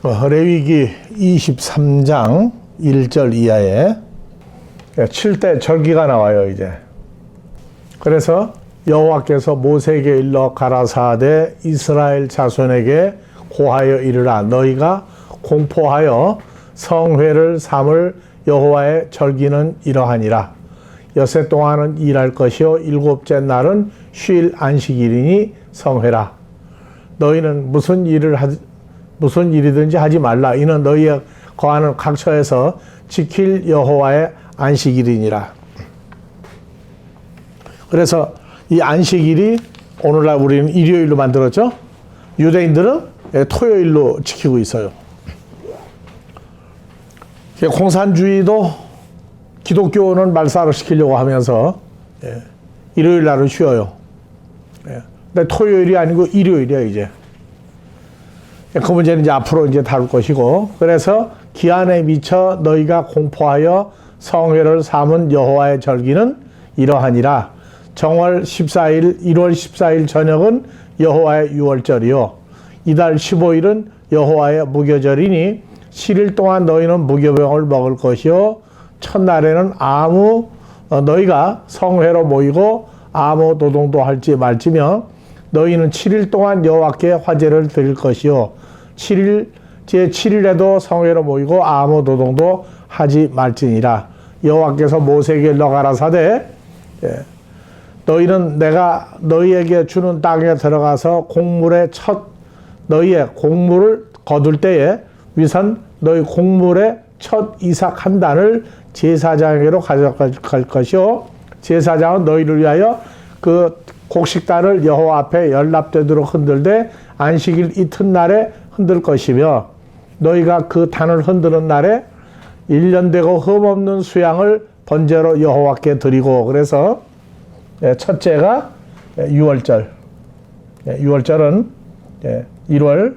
레위기 23장 1절 이하에 7대 절기가 나와요, 이제. 그래서 여호와께서 모세에게 일러 가라사대 이스라엘 자손에게 고하여 이르라. 너희가 공포하여 성회를 삼을 여호와의 절기는 이러하니라. 여세 동안은 일할 것이요 일곱째 날은 쉴 안식일이니 성회라. 너희는 무슨 일이든지 하지 말라. 이는 너희의 거하는 각처에서 지킬 여호와의 안식일이니라. 그래서 이 안식일이 오늘날 우리는 일요일로 만들었죠. 유대인들은 토요일로 지키고 있어요. 공산주의도 기독교는 말살을 시키려고 하면서 일요일 날은 쉬어요. 근데 토요일이 아니고 일요일이야, 이제. 그 문제는 이제 앞으로 이제 다룰 것이고, 그래서 기한에 미쳐 너희가 공포하여 성회를 삼은 여호와의 절기는 이러하니라. 정월 14일, 1월 14일 저녁은 여호와의 유월절이요. 이달 15일은 여호와의 무교절이니 7일 동안 너희는 무교병을 먹을 것이요. 첫날에는 너희가 성회로 모이고 아무 노동도 할지 말지며 너희는 7일 동안 여호와께 화제를 드릴 것이요. 제7일에도 성회로 모이고 아무 노동도 하지 말지니라. 여호와께서 모세에게 일러 가라사대 너희는 내가 너희에게 주는 땅에 들어가서 너희의 곡물을 거둘 때에 위선 너희 곡물의 첫 이삭 한 단을 제사장에게로 가져갈 것이요. 제사장은 너희를 위하여 그 곡식단을 여호와 앞에 연납되도록 흔들되 안식일 이튿날에 흔들 것이며 너희가 그 단을 흔드는 날에 1년 되고 흠없는 수양을 번제로 여호와께 드리고. 그래서 첫째가 유월절. 유월절은 1월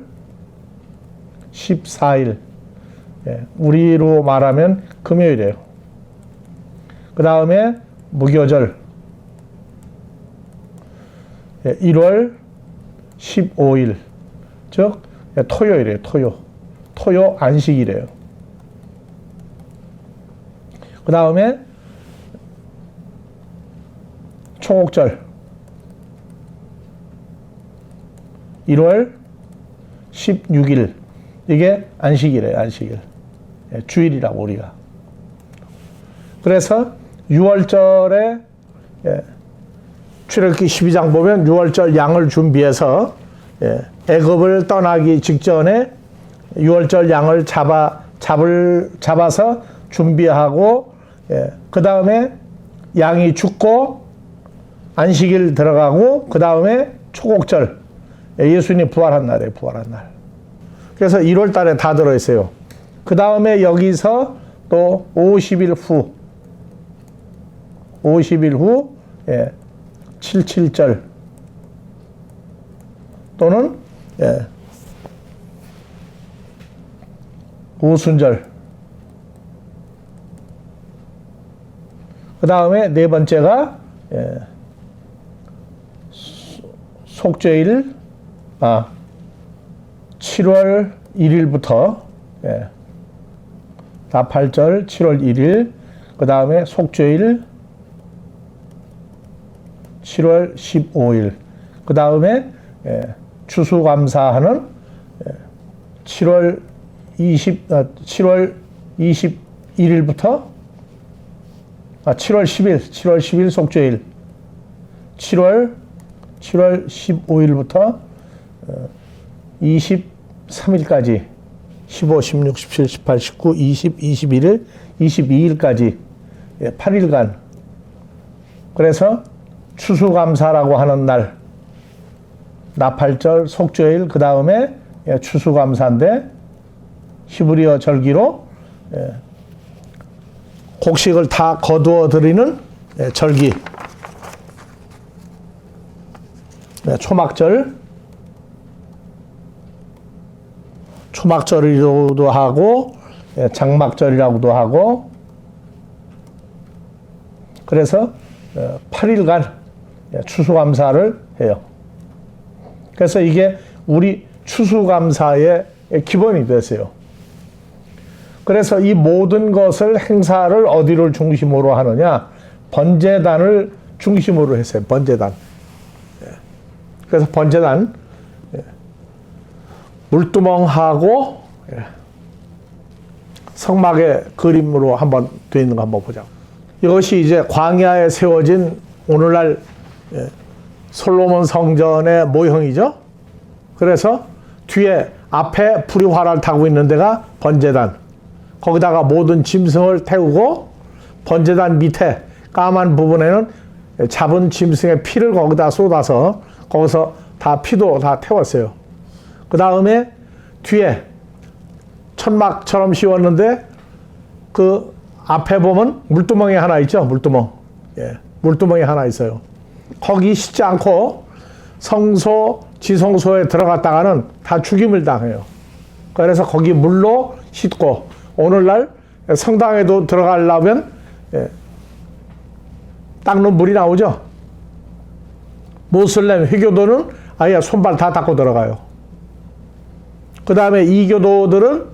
14일. 우리로 말하면 금요일이에요. 그 다음에 무교절. 1월 15일. 즉, 토요일이에요, 토요 안식일이에요. 그 다음에 초곡절. 1월 16일. 이게 안식일이에요, 안식일. 주일이라고, 우리가. 그래서 6월절에 출애굽기 12장 보면 6월절 양을 준비해서 애굽을 떠나기 직전에 6월절 양을 잡아서 준비하고 그 다음에 양이 죽고 안식일 들어가고 그 다음에 초곡절 예수님 부활한 날이에요, 부활한 날. 그래서 1월 달에 다 들어있어요. 그 다음에 여기서 또 50일 후 77절 또는 오순절. 그 다음에 네 번째가 속죄일 7월 1일부터 나팔절 7월 1일. 그 다음에 속죄일 7월 15일. 그 다음에 추수감사하는 7월 21일부터 7월 10일 속죄일. 7월 15일부터 23일까지 15, 16, 17, 18, 19, 20, 21일, 22일까지 8일간. 그래서 추수감사라고 하는 날, 나팔절, 속죄일, 그 다음에 추수감사인데 히브리어 절기로 곡식을 다 거두어 드리는 절기. 초막절이라고도 하고 장막절이라고도 하고. 그래서 8일간 추수감사를 해요. 그래서 이게 우리 추수감사의 기본이 됐어요. 그래서 이 모든 것을 행사를 어디를 중심으로 하느냐? 번제단을 중심으로 했어요. 번제단. 그래서 번제단 물두멍하고 성막의 그림으로 한번 되어 있는 거 한번 보자. 이것이 이제 광야에 세워진 오늘날 솔로몬 성전의 모형이죠. 그래서 뒤에 앞에 불이 활활 타고 있는 데가 번제단. 거기다가 모든 짐승을 태우고 번제단 밑에 까만 부분에는 잡은 짐승의 피를 거기다 쏟아서 거기서 다 피도 다 태웠어요. 그 다음에 뒤에 천막처럼 씌웠는데 그 앞에 보면 물두멍이 하나 있죠. 물두멍. 물두멍이 하나 있어요. 거기 씻지 않고 성소, 지성소에 들어갔다가는 다 죽임을 당해요. 그래서 거기 물로 씻고 오늘날 성당에도 들어가려면 닦는 물이 나오죠. 모슬렘 회교도는 아예 손발 다 닦고 들어가요. 그 다음에 이교도들은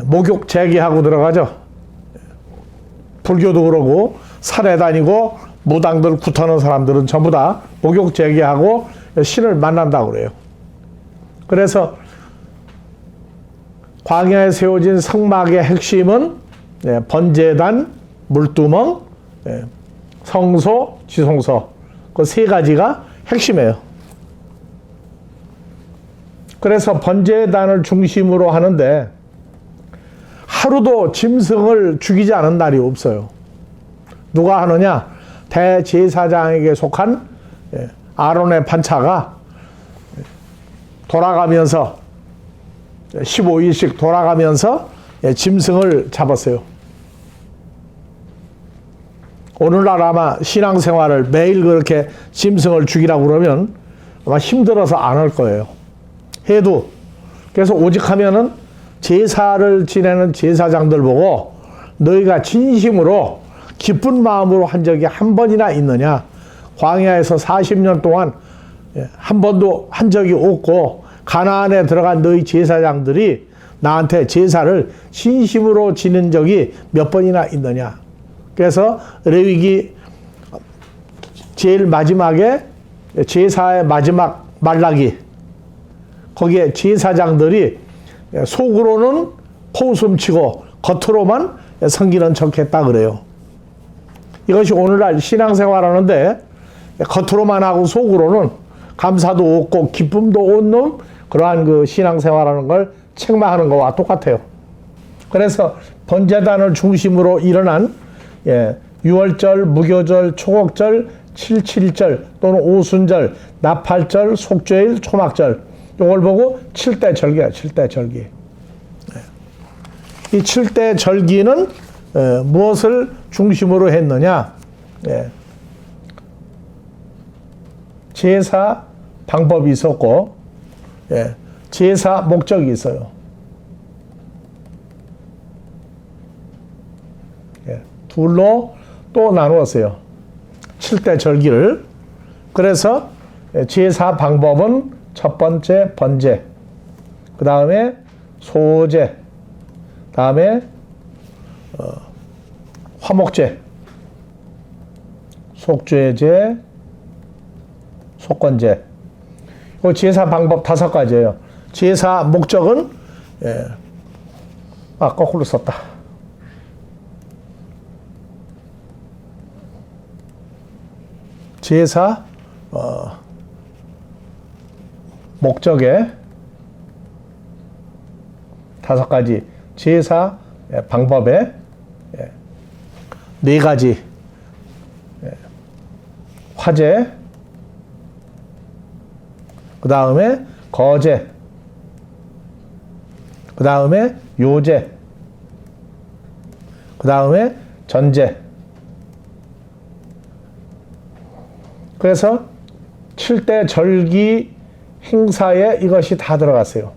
목욕 재기하고 들어가죠. 불교도 그러고 산에 다니고 무당들 굿하는 사람들은 전부 다 목욕 재기하고 신을 만난다고 그래요. 그래서 광야에 세워진 성막의 핵심은 번제단, 물두멍, 성소, 지성소 그 세 가지가 핵심이에요. 그래서 번제단을 중심으로 하는데 하루도 짐승을 죽이지 않은 날이 없어요. 누가 하느냐? 대제사장에게 속한 아론의 반차가 돌아가면서 15일씩 돌아가면서 짐승을 잡았어요. 오늘날 아마 신앙생활을 매일 그렇게 짐승을 죽이라고 그러면 아마 힘들어서 안 할 거예요. 해도. 그래서 오직 하면은 제사를 지내는 제사장들 보고 너희가 진심으로 기쁜 마음으로 한 적이 한 번이나 있느냐? 광야에서 40년 동안 한 번도 한 적이 없고 가나안에 들어간 너희 제사장들이 나한테 제사를 진심으로 지는 적이 몇 번이나 있느냐? 그래서 레위기 제일 마지막에 제사의 마지막 말라기 거기에 제사장들이 속으로는 코웃음치고 겉으로만 섬기는 척했다 그래요. 이것이 오늘날 신앙생활 하는데 겉으로만 하고 속으로는 감사도 없고 기쁨도 없는 그러한 그 신앙생활하는 걸 책망하는 거와 똑같아요. 그래서 번제단을 중심으로 일어난 유월절, 무교절, 초곡절, 7.7절 또는 오순절, 나팔절, 속죄일, 초막절 이걸 보고 7대 절기야. 7대 절기. 이 7대 절기는 무엇을 중심으로 했느냐? 제사 방법이 있었고 제사 목적이 있어요. 둘로 또 나누었어요. 7대 절기를. 그래서 제사 방법은 첫 번째 번제, 그 다음에 소제, 다음에 화목제, 속죄제, 속건제. 이 제사 방법 5가지예요. 제사 목적은 거꾸로 썼다. 제사 목적의 5가지, 제사 방법의 4가지, 화제, 그 다음에 거제, 그 다음에 요제, 그 다음에 전제. 그래서 7대 절기 행사에 이것이 다 들어갔어요.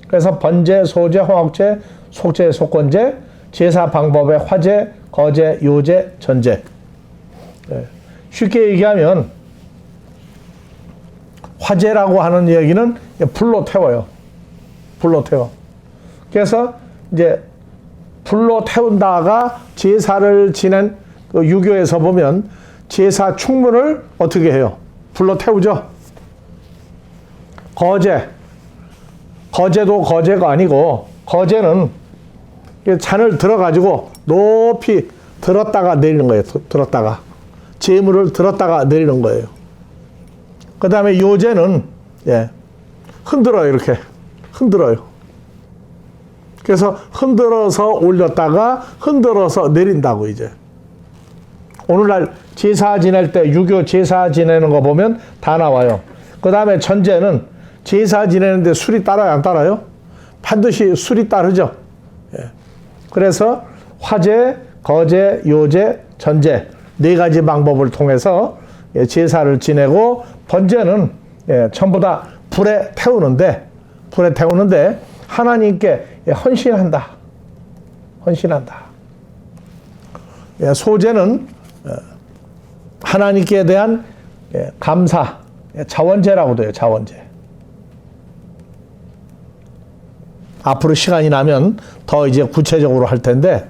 그래서 번제, 소제, 화목제, 속죄, 속건제, 제사 방법의 화제, 거제, 요제, 전제. 쉽게 얘기하면 화제라고 하는 얘기는 불로 태워요. 불로 태워. 그래서 이제 불로 태운다가 제사를 지낸 그 유교에서 보면 제사 충문을 어떻게 해요? 불로 태우죠. 거제도 거제가 아니고 거제는 잔을 들어가지고 높이 들었다가 내리는 거예요. 들었다가 재물을 들었다가 내리는 거예요. 그 다음에 요제는 흔들어요. 이렇게 흔들어요. 그래서 흔들어서 올렸다가 흔들어서 내린다고. 이제 오늘날 제사 지낼 때 유교 제사 지내는 거 보면 다 나와요. 그 다음에 전제는 제사 지내는데 술이 따라요? 안 따라요? 반드시 술이 따르죠. 그래서 화제, 거제, 요제, 전제 네 가지 방법을 통해서 제사를 지내고 번제는 전부 다 불에 태우는데 하나님께 헌신한다. 소제는 하나님께 대한 감사, 자원제라고도 해요. 자원제. 앞으로 시간이 나면 더 이제 구체적으로 할 텐데,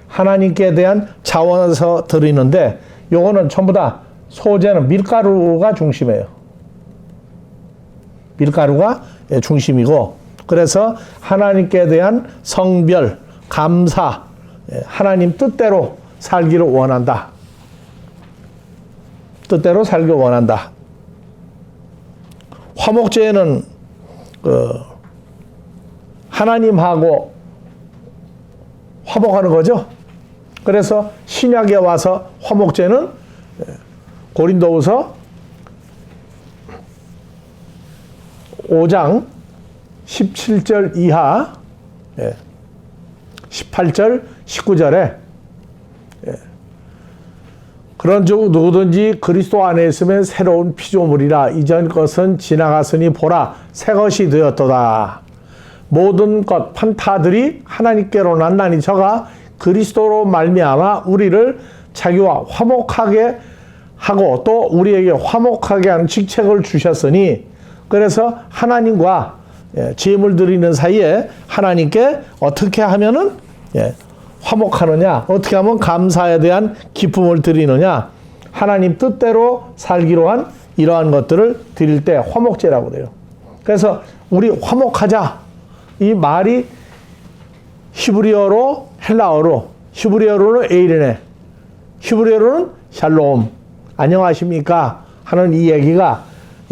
하나님께 대한 자원에서 드리는데, 요거는 전부 다 소제는 밀가루가 중심이에요. 밀가루가 중심이고, 그래서 하나님께 대한 성별, 감사, 하나님 뜻대로 살기를 원한다. 뜻대로 살기를 원한다. 화목제는 하나님하고 화목하는 거죠. 그래서 신약에 와서 화목제는 고린도후서 5장 17절 이하 18절 19절에 그런즉 누구든지 그리스도 안에 있으면 새로운 피조물이라 이전 것은 지나갔으니 보라 새 것이 되었도다. 모든 것 판타들이 하나님께로 났나니 저가 그리스도로 말미암아 우리를 자기와 화목하게 하고 또 우리에게 화목하게 하는 직책을 주셨으니 그래서 하나님과 제물 드리는 사이에 하나님께 어떻게 하면은 화목하느냐, 어떻게 하면 감사에 대한 기쁨을 드리느냐, 하나님 뜻대로 살기로 한 이러한 것들을 드릴 때 화목제라고 그래요. 그래서 우리 화목하자 이 말이 히브리어로 헬라어로, 히브리어로는 에이레네, 히브리어로는 샬롬, 안녕하십니까 하는 이 얘기가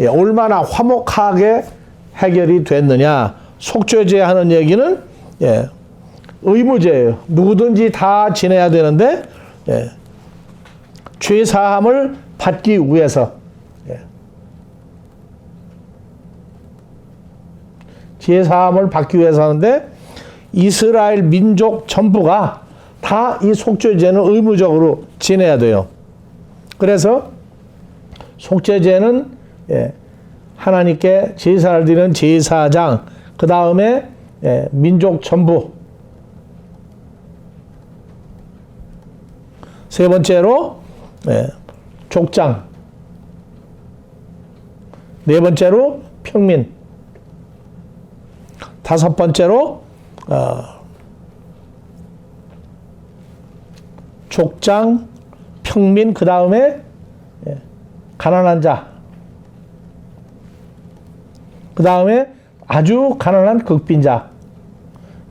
얼마나 화목하게 해결이 됐느냐. 속죄제 하는 얘기는 의무제예요. 누구든지 다 지내야 되는데 죄 사함을 받기 위해서 죄 사함을 받기 위해서 하는데 이스라엘 민족 전부가 다 이 속죄제는 의무적으로 지내야 돼요. 그래서 속죄제는 하나님께 제사를 드리는 제사장, 그 다음에 민족 전부, 세 번째로 족장, 네 번째로 평민, 다섯 번째로 족장, 평민, 그 다음에 가난한 자, 그 다음에 아주 가난한 극빈자,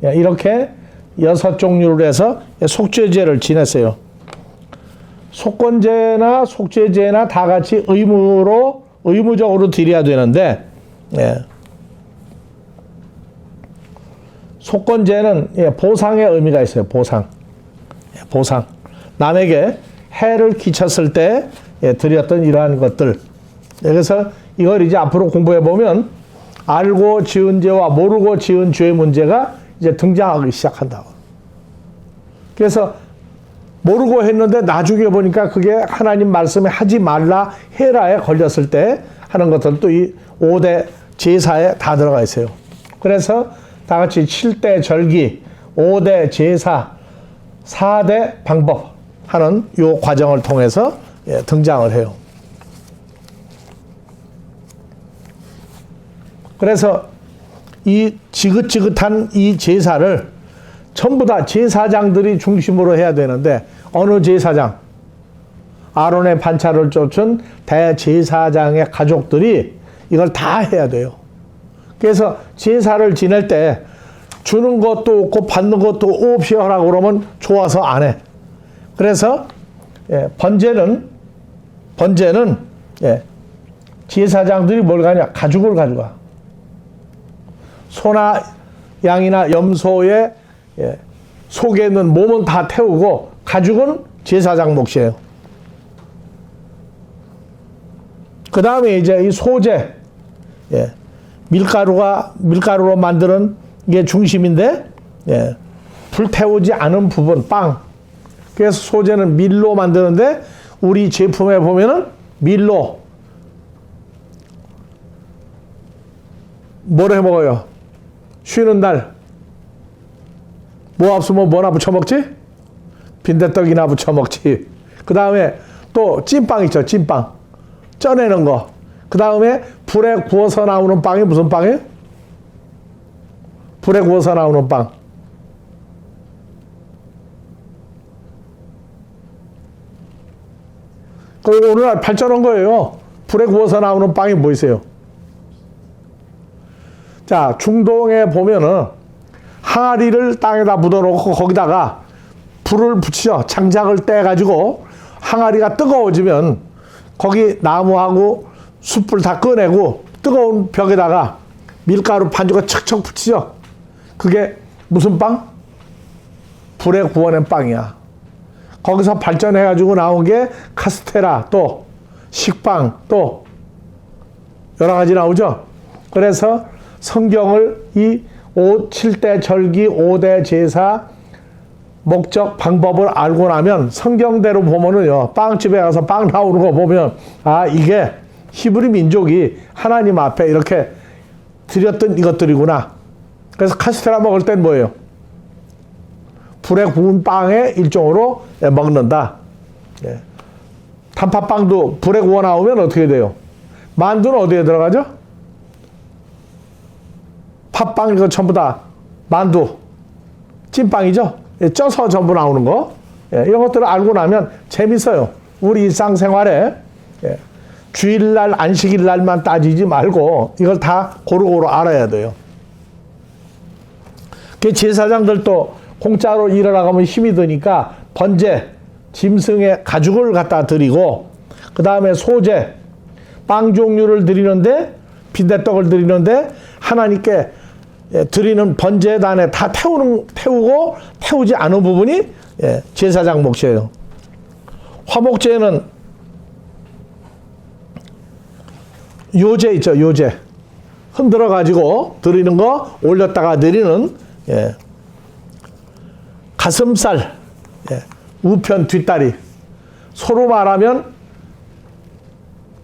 이렇게 6종류로 해서 속죄제를 지냈어요. 속건제나 속죄제나 다 같이 의무적으로 드려야 되는데, 속건제는 보상의 의미가 있어요. 보상. 남에게 해를 끼쳤을 때 드렸던 이러한 것들. 그래서 이걸 이제 앞으로 공부해 보면 알고 지은 죄와 모르고 지은 죄의 문제가 이제 등장하기 시작한다고. 그래서 모르고 했는데 나중에 보니까 그게 하나님 말씀에 하지 말라 해라에 걸렸을 때 하는 것들도 이 5대 제사에 다 들어가 있어요. 그래서 다 같이 7대 절기, 5대 제사, 4대 방법 하는 요 과정을 통해서 등장을 해요. 그래서 이 지긋지긋한 이 제사를 전부 다 제사장들이 중심으로 해야 되는데, 어느 제사장? 아론의 반차를 쫓은 대제사장의 가족들이 이걸 다 해야 돼요. 그래서 제사를 지낼 때 주는 것도 없고 받는 것도 없이 하라고 그러면 좋아서 안 해. 그래서 번제는 제사장들이 뭘 가냐? 가죽을 가져가. 소나 양이나 염소의 속에 있는 몸은 다 태우고 가죽은 제사장 몫이에요. 그 다음에 이제 이 소재, 밀가루로 만드는 게 중심인데, 불태우지 않은 부분, 빵. 그래서 소재는 밀로 만드는데, 우리 제품에 보면은 밀로 뭘 해 먹어요? 쉬는 날 뭐 없으면 뭐나 부쳐 먹지? 빈대떡이나 부쳐 먹지. 그 다음에 또 찐빵 있죠, 찐빵. 쪄내는 거. 그 다음에 불에 구워서 나오는 빵이 무슨 빵이에요? 불에 구워서 나오는 빵. 그 오늘날 발전한 거예요. 불에 구워서 나오는 빵이 뭐 있어요? 자, 중동에 보면은 항아리를 땅에다 묻어놓고 거기다가 불을 붙여 장작을 떼가지고 항아리가 뜨거워지면 거기 나무하고 숯불 다 꺼내고 뜨거운 벽에다가 밀가루 반죽을 척척 붙이죠. 그게 무슨 빵? 불에 구워낸 빵이야. 거기서 발전해가지고 나온 게 카스테라, 또 식빵, 또 여러 가지 나오죠. 그래서 성경을 이 7대 절기, 5대 제사, 목적, 방법을 알고 나면 성경대로 보면은요, 빵집에 가서 빵 나오는 거 보면, 아, 이게 히브리 민족이 하나님 앞에 이렇게 드렸던 이것들이구나. 그래서 카스테라 먹을 땐 뭐예요? 불에 구운 빵의 일종으로 먹는다. 단팥빵도 불에 구워 나오면 어떻게 돼요? 만두는 어디에 들어가죠? 팥빵 이거 전부 다 만두, 찐빵이죠. 쪄서 전부 나오는 거. 이런 것들을 알고 나면 재밌어요. 우리 일상생활에 주일날, 안식일날만 따지지 말고 이걸 다 고루고루 알아야 돼요. 그 제사장들도 공짜로 일어나가면 힘이 드니까 번제, 짐승의 가죽을 갖다 드리고, 그 다음에 소제, 빵 종류를 드리는데, 빈대떡을 드리는데 하나님께 드리는 번제단에 다 태우고 태우지 않은 부분이 제사장 몫이에요. 화목제는 요제 있죠, 요제. 흔들어 가지고 드리는 거, 올렸다가 내리는 가슴살, 우편 뒷다리. 소로 말하면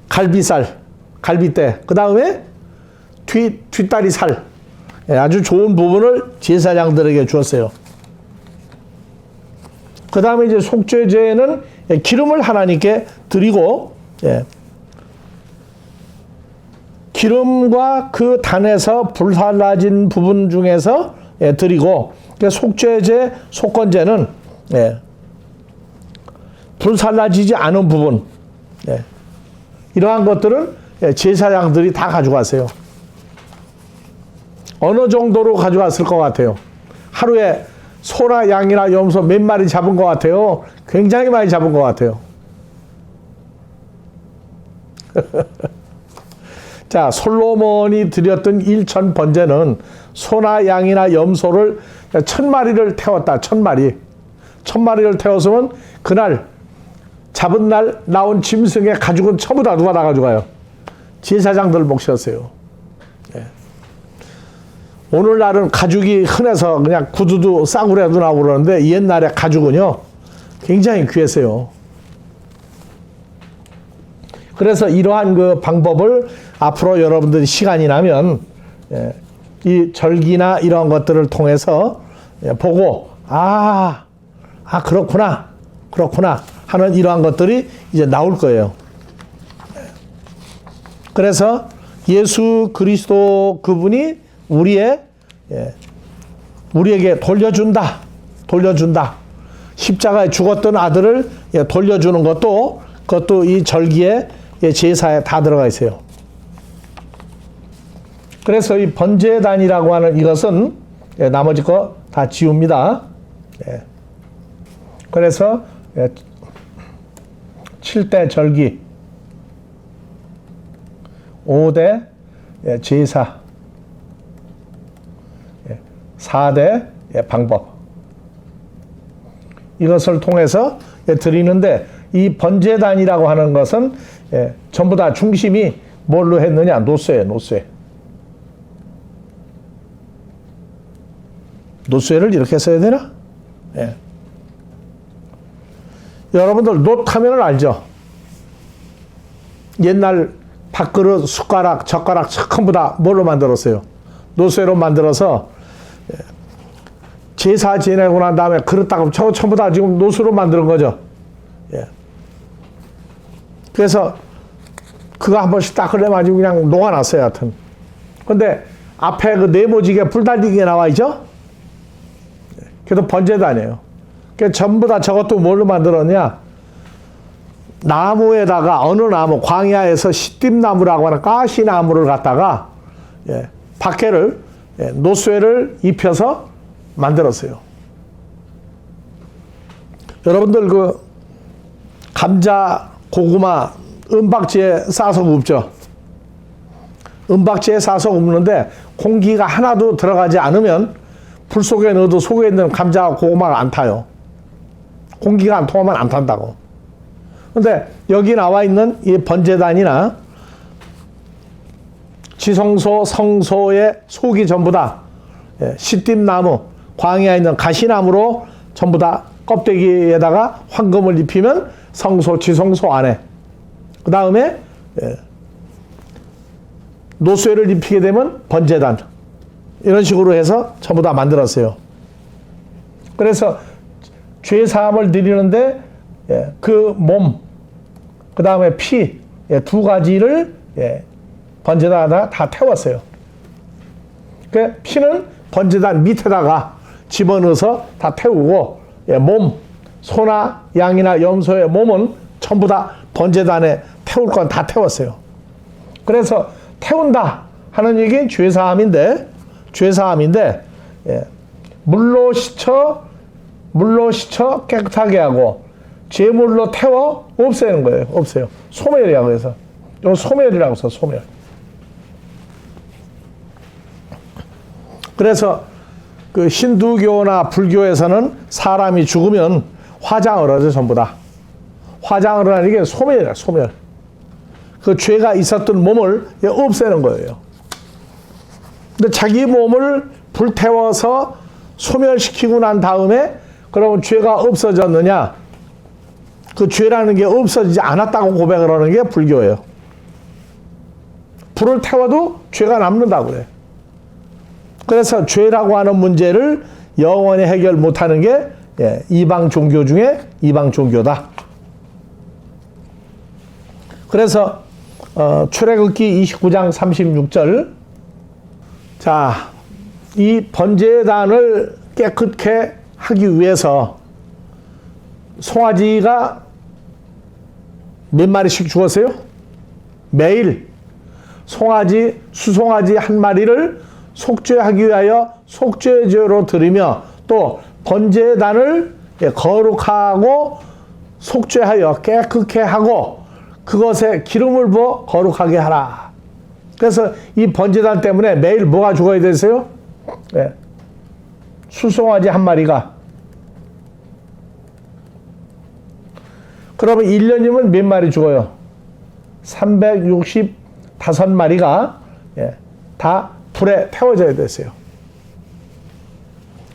갈비살, 갈비대. 그 다음에 뒷다리 살. 아주 좋은 부분을 제사장들에게 주었어요. 그 다음에 이제 속죄제는 기름을 하나님께 드리고, 기름과 그 단에서 불살라진 부분 중에서 드리고, 속죄제, 속건제는 불살라지지 않은 부분, 이러한 것들은 제사장들이 다 가져가세요. 어느 정도로 가져왔을 것 같아요? 하루에 소나 양이나 염소 몇 마리 잡은 것 같아요? 굉장히 많이 잡은 것 같아요. 자, 솔로몬이 드렸던 1천 번제는 소나 양이나 염소를 1000마리를 태웠다. 1000마리. 1000마리를 태웠으면 그날 잡은 날 나온 짐승의 가죽은 전부 다 누가 다 가져가요? 제사장들 몫이었어요. 오늘날은 가죽이 흔해서 그냥 구두도 싸구려도 나오고 그러는데, 옛날에 가죽은요 굉장히 귀했어요. 그래서 이러한 그 방법을 앞으로 여러분들이 시간이 나면 이 절기나 이런 것들을 통해서 보고, 그렇구나 하는 이러한 것들이 이제 나올 거예요. 그래서 예수 그리스도 그분이 우리에게 돌려준다. 십자가에 죽었던 아들을 돌려주는 그것도 이 절기의 제사에 다 들어가 있어요. 그래서 이 번제단이라고 하는 이것은 나머지 거 다 지웁니다. 그래서 7대 절기, 5대 제사, 4대 방법, 이것을 통해서 드리는데, 이 번제단이라고 하는 것은 전부 다 중심이 뭘로 했느냐? 노쇠예요. 노쇠를 이렇게 써야 되나? 여러분들 놋하면 알죠? 옛날 밥그릇, 숟가락, 젓가락 전부 다 뭘로 만들었어요? 노쇠로 만들어서 제사 지내고 난 다음에 그릇 닦으면 전부 다 지금 노쇠로 만드는 거죠. 그래서 그거 한 번씩 닦으려면 아주 그냥 녹아났어요, 하여튼. 근데 앞에 그 네모지게 불 달리기가 나와 있죠? 그래도 번제단이에요. 그러니까 전부 다 저것도 뭘로 만들었냐? 나무에다가 어느 나무, 광야에서 시띠나무라고 하는 가시나무를 갖다가 박해를 노쇠를 입혀서 만들었어요. 여러분들 그 감자, 고구마 은박지에 싸서 굽죠. 은박지에 싸서 굽는데 공기가 하나도 들어가지 않으면 불 속에 넣어도 속에 있는 감자, 고구마가 안 타요. 공기가 안 통하면 안 탄다고. 근데 여기 나와 있는 이 번제단이나 지성소, 성소의 속이 전부 다 시띠나무, 광야에 있는 가시나무로 전부 다 껍데기에다가 황금을 입히면 성소, 지성소 안에. 그 다음에 노쇠를 입히게 되면 번제단. 이런 식으로 해서 전부 다 만들었어요. 그래서 죄사함을 드리는데 그 몸, 그 다음에 피, 두 가지를 번제단에다 다 태웠어요. 그 피는 번제단 밑에다가 집어넣어서 다 태우고, 몸, 소나 양이나 염소의 몸은 전부 다 번제단에 태울 건 다 태웠어요. 그래서 태운다 하는 얘기는 죄사함인데 물로 씻어 깨끗하게 하고 제물로 태워 없애는 거예요. 없애요. 소멸이라고 해서. 이건 소멸이라고 써, 소멸. 그래서 그 힌두교나 불교에서는 사람이 죽으면 화장을 하죠, 전부 다. 화장을 하는 게 소멸이야, 소멸. 그 죄가 있었던 몸을 없애는 거예요. 근데 자기 몸을 불태워서 소멸시키고 난 다음에 그러면 죄가 없어졌느냐? 그 죄라는 게 없어지지 않았다고 고백을 하는 게 불교예요. 불을 태워도 죄가 남는다고 그래. 그래서 죄라고 하는 문제를 영원히 해결 못하는 게 이방 종교 중에 이방 종교다. 그래서 출애굽기 29장 36절, 자, 이 번제단을 깨끗게 하기 위해서 송아지가 몇 마리씩 죽었어요? 매일 송아지, 수송아지 한 마리를 속죄하기 위하여 속죄제로 드리며, 또 번제단을 거룩하고 속죄하여 깨끗게 하고 그것에 기름을 부어 거룩하게 하라. 그래서 이 번제단 때문에 매일 뭐가 죽어야 되세요? 수송아지 한 마리가. 그러면 1년이면 몇 마리 죽어요? 365마리가 다 불에 태워져야 됐어요.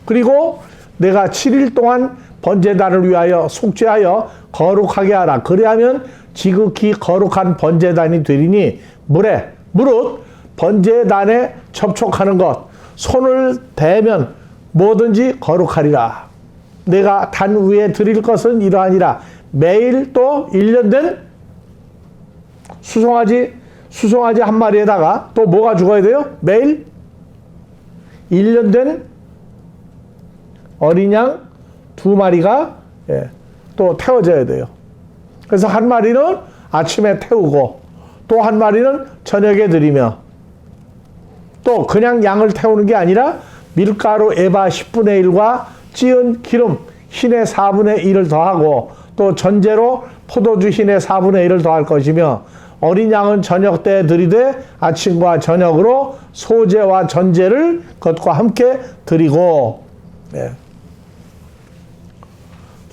그리고 내가 7일 동안 번제단을 위하여 속죄하여 거룩하게 하라. 그래야면 지극히 거룩한 번제단이 되리니 무릇 번제단에 접촉하는 것, 손을 대면 뭐든지 거룩하리라. 내가 단 위에 드릴 것은 이러하니라. 매일 또 1년 된 수송아지 한 마리에다가 또 뭐가 죽어야 돼요? 매일 1년 된 어린 양 2마리가 또 태워져야 돼요. 그래서 한 마리는 아침에 태우고 또 한 마리는 저녁에 드리며, 또 그냥 양을 태우는 게 아니라 밀가루 에바 10분의 1과 찌은 기름 흰의 4분의 1을 더하고 또 전제로 포도주 흰의 4분의 1을 더할 것이며, 어린 양은 저녁 때 드리되 아침과 저녁으로 소제와 전제를 그것과 함께 드리고,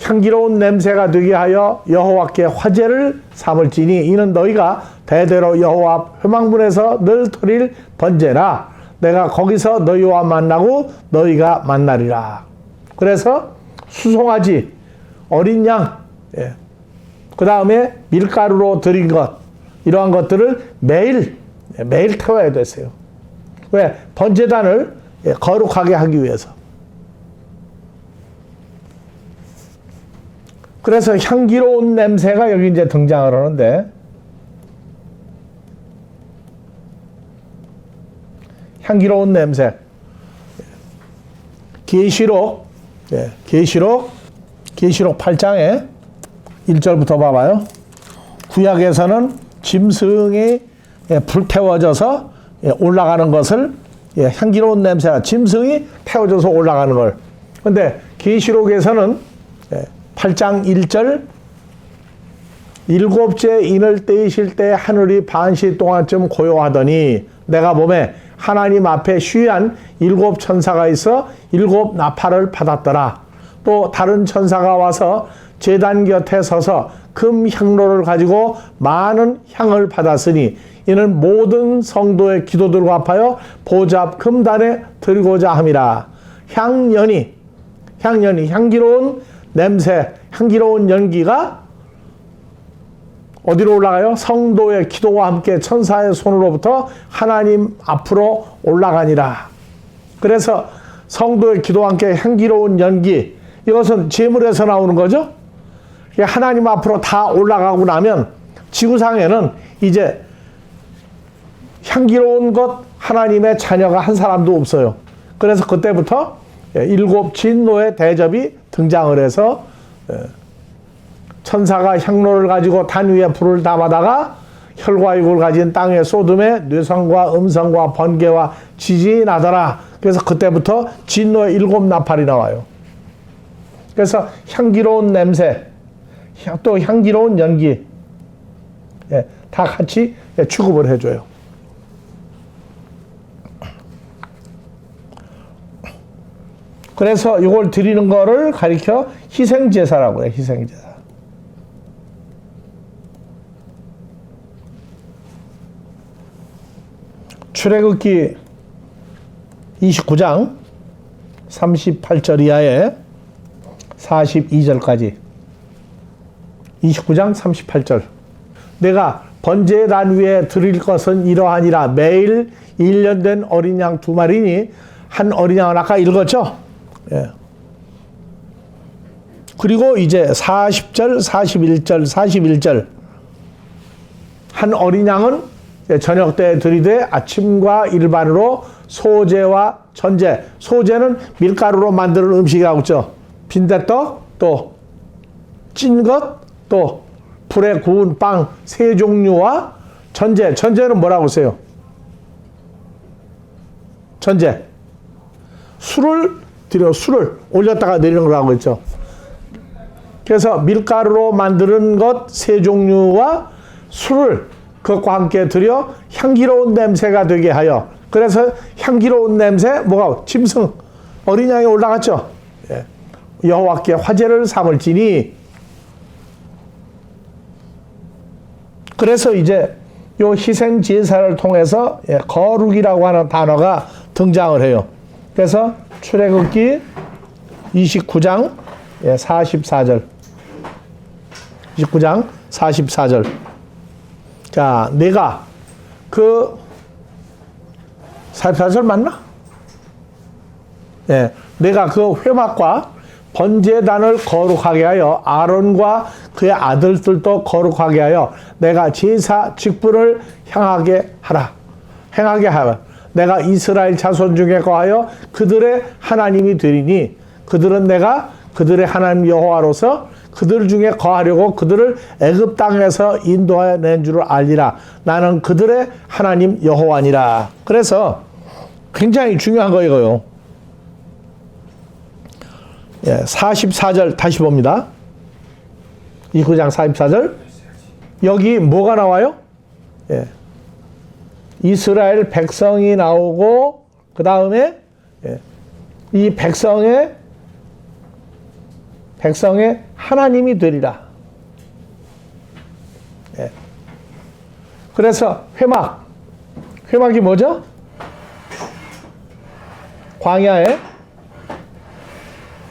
향기로운 냄새가 되게 하여 여호와께 화제를 삼을지니 이는 너희가 대대로 여호와 앞 회막문에서 늘 드릴 번제라. 내가 거기서 너희와 만나고 너희가 만나리라. 그래서 수송아지, 어린 양, 그 다음에 밀가루로 드린 것, 이러한 것들을 매일 태워야 됐어요. 왜? 번제단을 거룩하게 하기 위해서. 그래서 향기로운 냄새가 여기 이제 등장을 하는데, 향기로운 냄새. 계시록 8장에 1절부터 봐봐요. 구약에서는 짐승이 불태워져서 올라가는 것을, 향기로운 냄새가 짐승이 태워져서 올라가는 걸. 근데 계시록에서는 8장 1절, 일곱째 인을 떼이실 때 하늘이 반시 동안쯤 고요하더니 내가 보매 하나님 앞에 쉬한 7 천사가 있어 7 나팔을 받았더라. 또 다른 천사가 와서 제단 곁에 서서 금 향로를 가지고 많은 향을 받았으니 이는 모든 성도의 기도들과 합하여 보좌 앞 금단에 드리고자 함이라. 향연이 향기로운 냄새, 향기로운 연기가 어디로 올라가요? 성도의 기도와 함께 천사의 손으로부터 하나님 앞으로 올라가니라. 그래서 성도의 기도와 함께 향기로운 연기, 이것은 제물에서 나오는 거죠. 하나님 앞으로 다 올라가고 나면 지구상에는 이제 향기로운 것, 하나님의 자녀가 한 사람도 없어요. 그래서 그때부터 7 진노의 대접이 등장을 해서 천사가 향로를 가지고 단 위에 불을 담아다가 혈과 육을 가진 땅의 소돔에 뇌성과 음성과 번개와 지진이 나더라. 그래서 그때부터 진노의 7 나팔이 나와요. 그래서 향기로운 냄새, 또 향기로운 연기, 다 같이 취급을 해줘요. 그래서 이걸 드리는 거를 가리켜 희생제사라고 해요. 희생제사. 출애굽기 29장 38절 이하에 42절까지. 29장 38절. 내가 번제단 위에 드릴 것은 이러하니라. 매일 1년 된 어린 양 2마리니 한 어린 양은 아까 읽었죠? 그리고 이제 40절, 41절 한 어린 양은 저녁 때 드리되 아침과 일반으로 소제와 전제. 소제는 밀가루로 만드는 음식이라고 했죠. 빈대떡, 또 찐 것, 또 불에 구운 빵 3종류와 전제. 전제는 뭐라고 하세요? 전제. 술을 올렸다가 내리는 거라고 했죠. 그래서 밀가루로 만드는 것 3종류와 술을 그것과 함께 드려 향기로운 냄새가 되게 하여. 그래서 향기로운 냄새, 뭐가? 짐승, 어린 양이 올라갔죠. 여호와께 화제를 삼을지니. 그래서 이제 요 희생 제사를 통해서 거룩이라고 하는 단어가 등장을 해요. 그래서 출애굽기 29장 44절. 29장 44절. 자, 내가 그 44절 맞나? 내가 그 회막과 번제단을 거룩하게 하여 아론과 그의 아들들도 거룩하게 하여 내가 제사 직분을 행하게 하라. 내가 이스라엘 자손 중에 거하여 그들의 하나님이 되리니 그들은 내가 그들의 하나님 여호와로서 그들 중에 거하려고 그들을 애굽 땅에서 인도하여 낸 줄을 알리라. 나는 그들의 하나님 여호와니라. 그래서 굉장히 중요한 거 이거요. 44절 다시 봅니다. 29장 44절. 여기 뭐가 나와요? 이스라엘 백성이 나오고 그 다음에 이 백성의 하나님이 되리라. 그래서 회막이 뭐죠? 광야의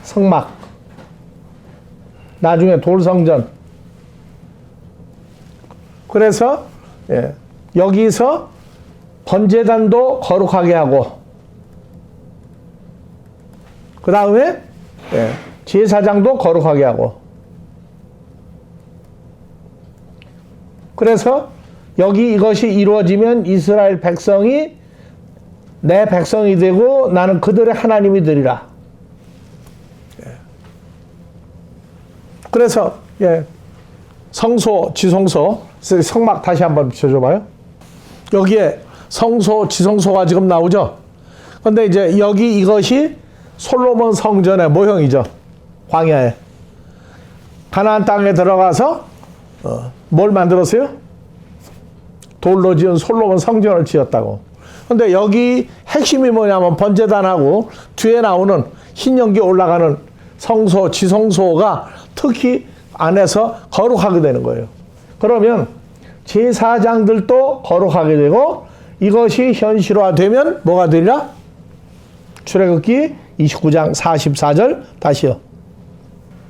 성막, 나중에 돌성전. 그래서 여기서 번제단도 거룩하게 하고 그 다음에 제사장도 거룩하게 하고 그래서 여기 이것이 이루어지면 이스라엘 백성이 내 백성이 되고 나는 그들의 하나님이 되리라. 그래서 성소, 지성소, 성막 다시 한번 비춰줘봐요. 여기에 성소, 지성소가 지금 나오죠. 근데 이제 여기 이것이 솔로몬 성전의 모형이죠. 광야에. 가나안 땅에 들어가서 뭘 만들었어요? 돌로 지은 솔로몬 성전을 지었다고. 근데 여기 핵심이 뭐냐면 번제단하고 뒤에 나오는 흰 연기 올라가는 성소, 지성소가 특히 안에서 거룩하게 되는 거예요. 그러면 제사장들도 거룩하게 되고 이것이 현실화되면 뭐가 되리라? 출애굽기 29장 44절 다시요.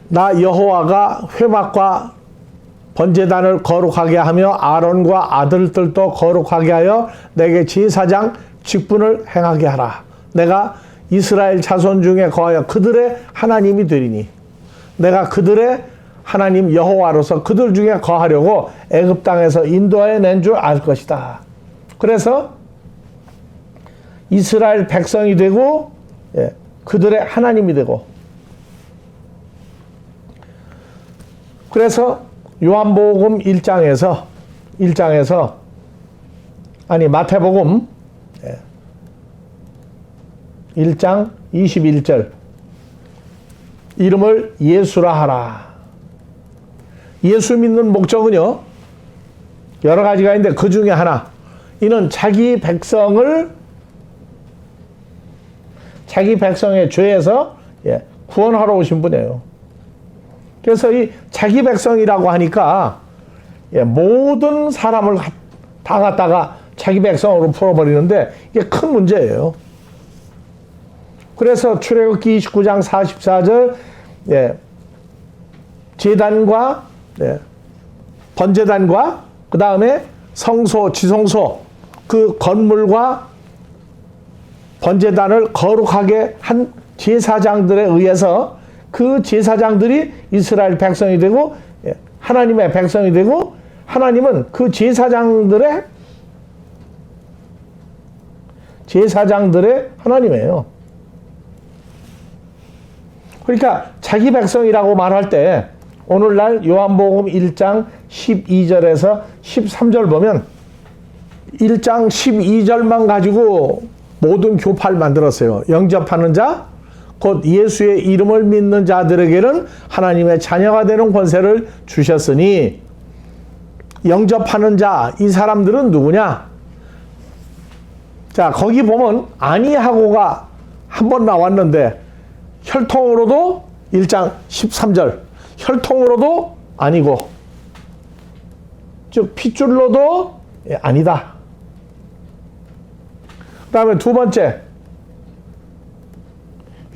나 여호와가 회막과 번제단을 거룩하게 하며 아론과 아들들도 거룩하게 하여 내게 제사장 직분을 행하게 하라. 내가 이스라엘 자손 중에 거하여 그들의 하나님이 되리니 내가 그들의 하나님 여호와로서 그들 중에 거하려고 애굽 땅에서 인도하여 낸 줄 알 것이다. 그래서 이스라엘 백성이 되고 그들의 하나님이 되고 그래서 요한복음 1장에서 아니 마태복음 1장 21절 이름을 예수라 하라. 예수 믿는 목적은요 여러 가지가 있는데 그 중에 하나 이는 자기 백성의 죄에서 구원하러 오신 분이에요. 그래서 이 자기 백성이라고 하니까 모든 사람을 다 갖다가 자기 백성으로 풀어버리는데 이게 큰 문제예요. 그래서 출애굽기 29장 44절 제단과 번제단과 그 다음에 성소, 지성소 그 건물과 번제단을 거룩하게 한 제사장들에 의해서 그 제사장들이 이스라엘 백성이 되고 하나님의 백성이 되고 하나님은 그 제사장들의 하나님이에요. 그러니까 자기 백성이라고 말할 때 오늘날 요한복음 1장 12절에서 13절 보면 1장 12절만 가지고 모든 교파를 만들었어요. 영접하는 자, 곧 예수의 이름을 믿는 자들에게는 하나님의 자녀가 되는 권세를 주셨으니 영접하는 자, 이 사람들은 누구냐? 자, 거기 보면 아니하고가 한 번 나왔는데 혈통으로도 1장 13절 혈통으로도 아니고 즉 핏줄로도 아니다. 그 다음에 두 번째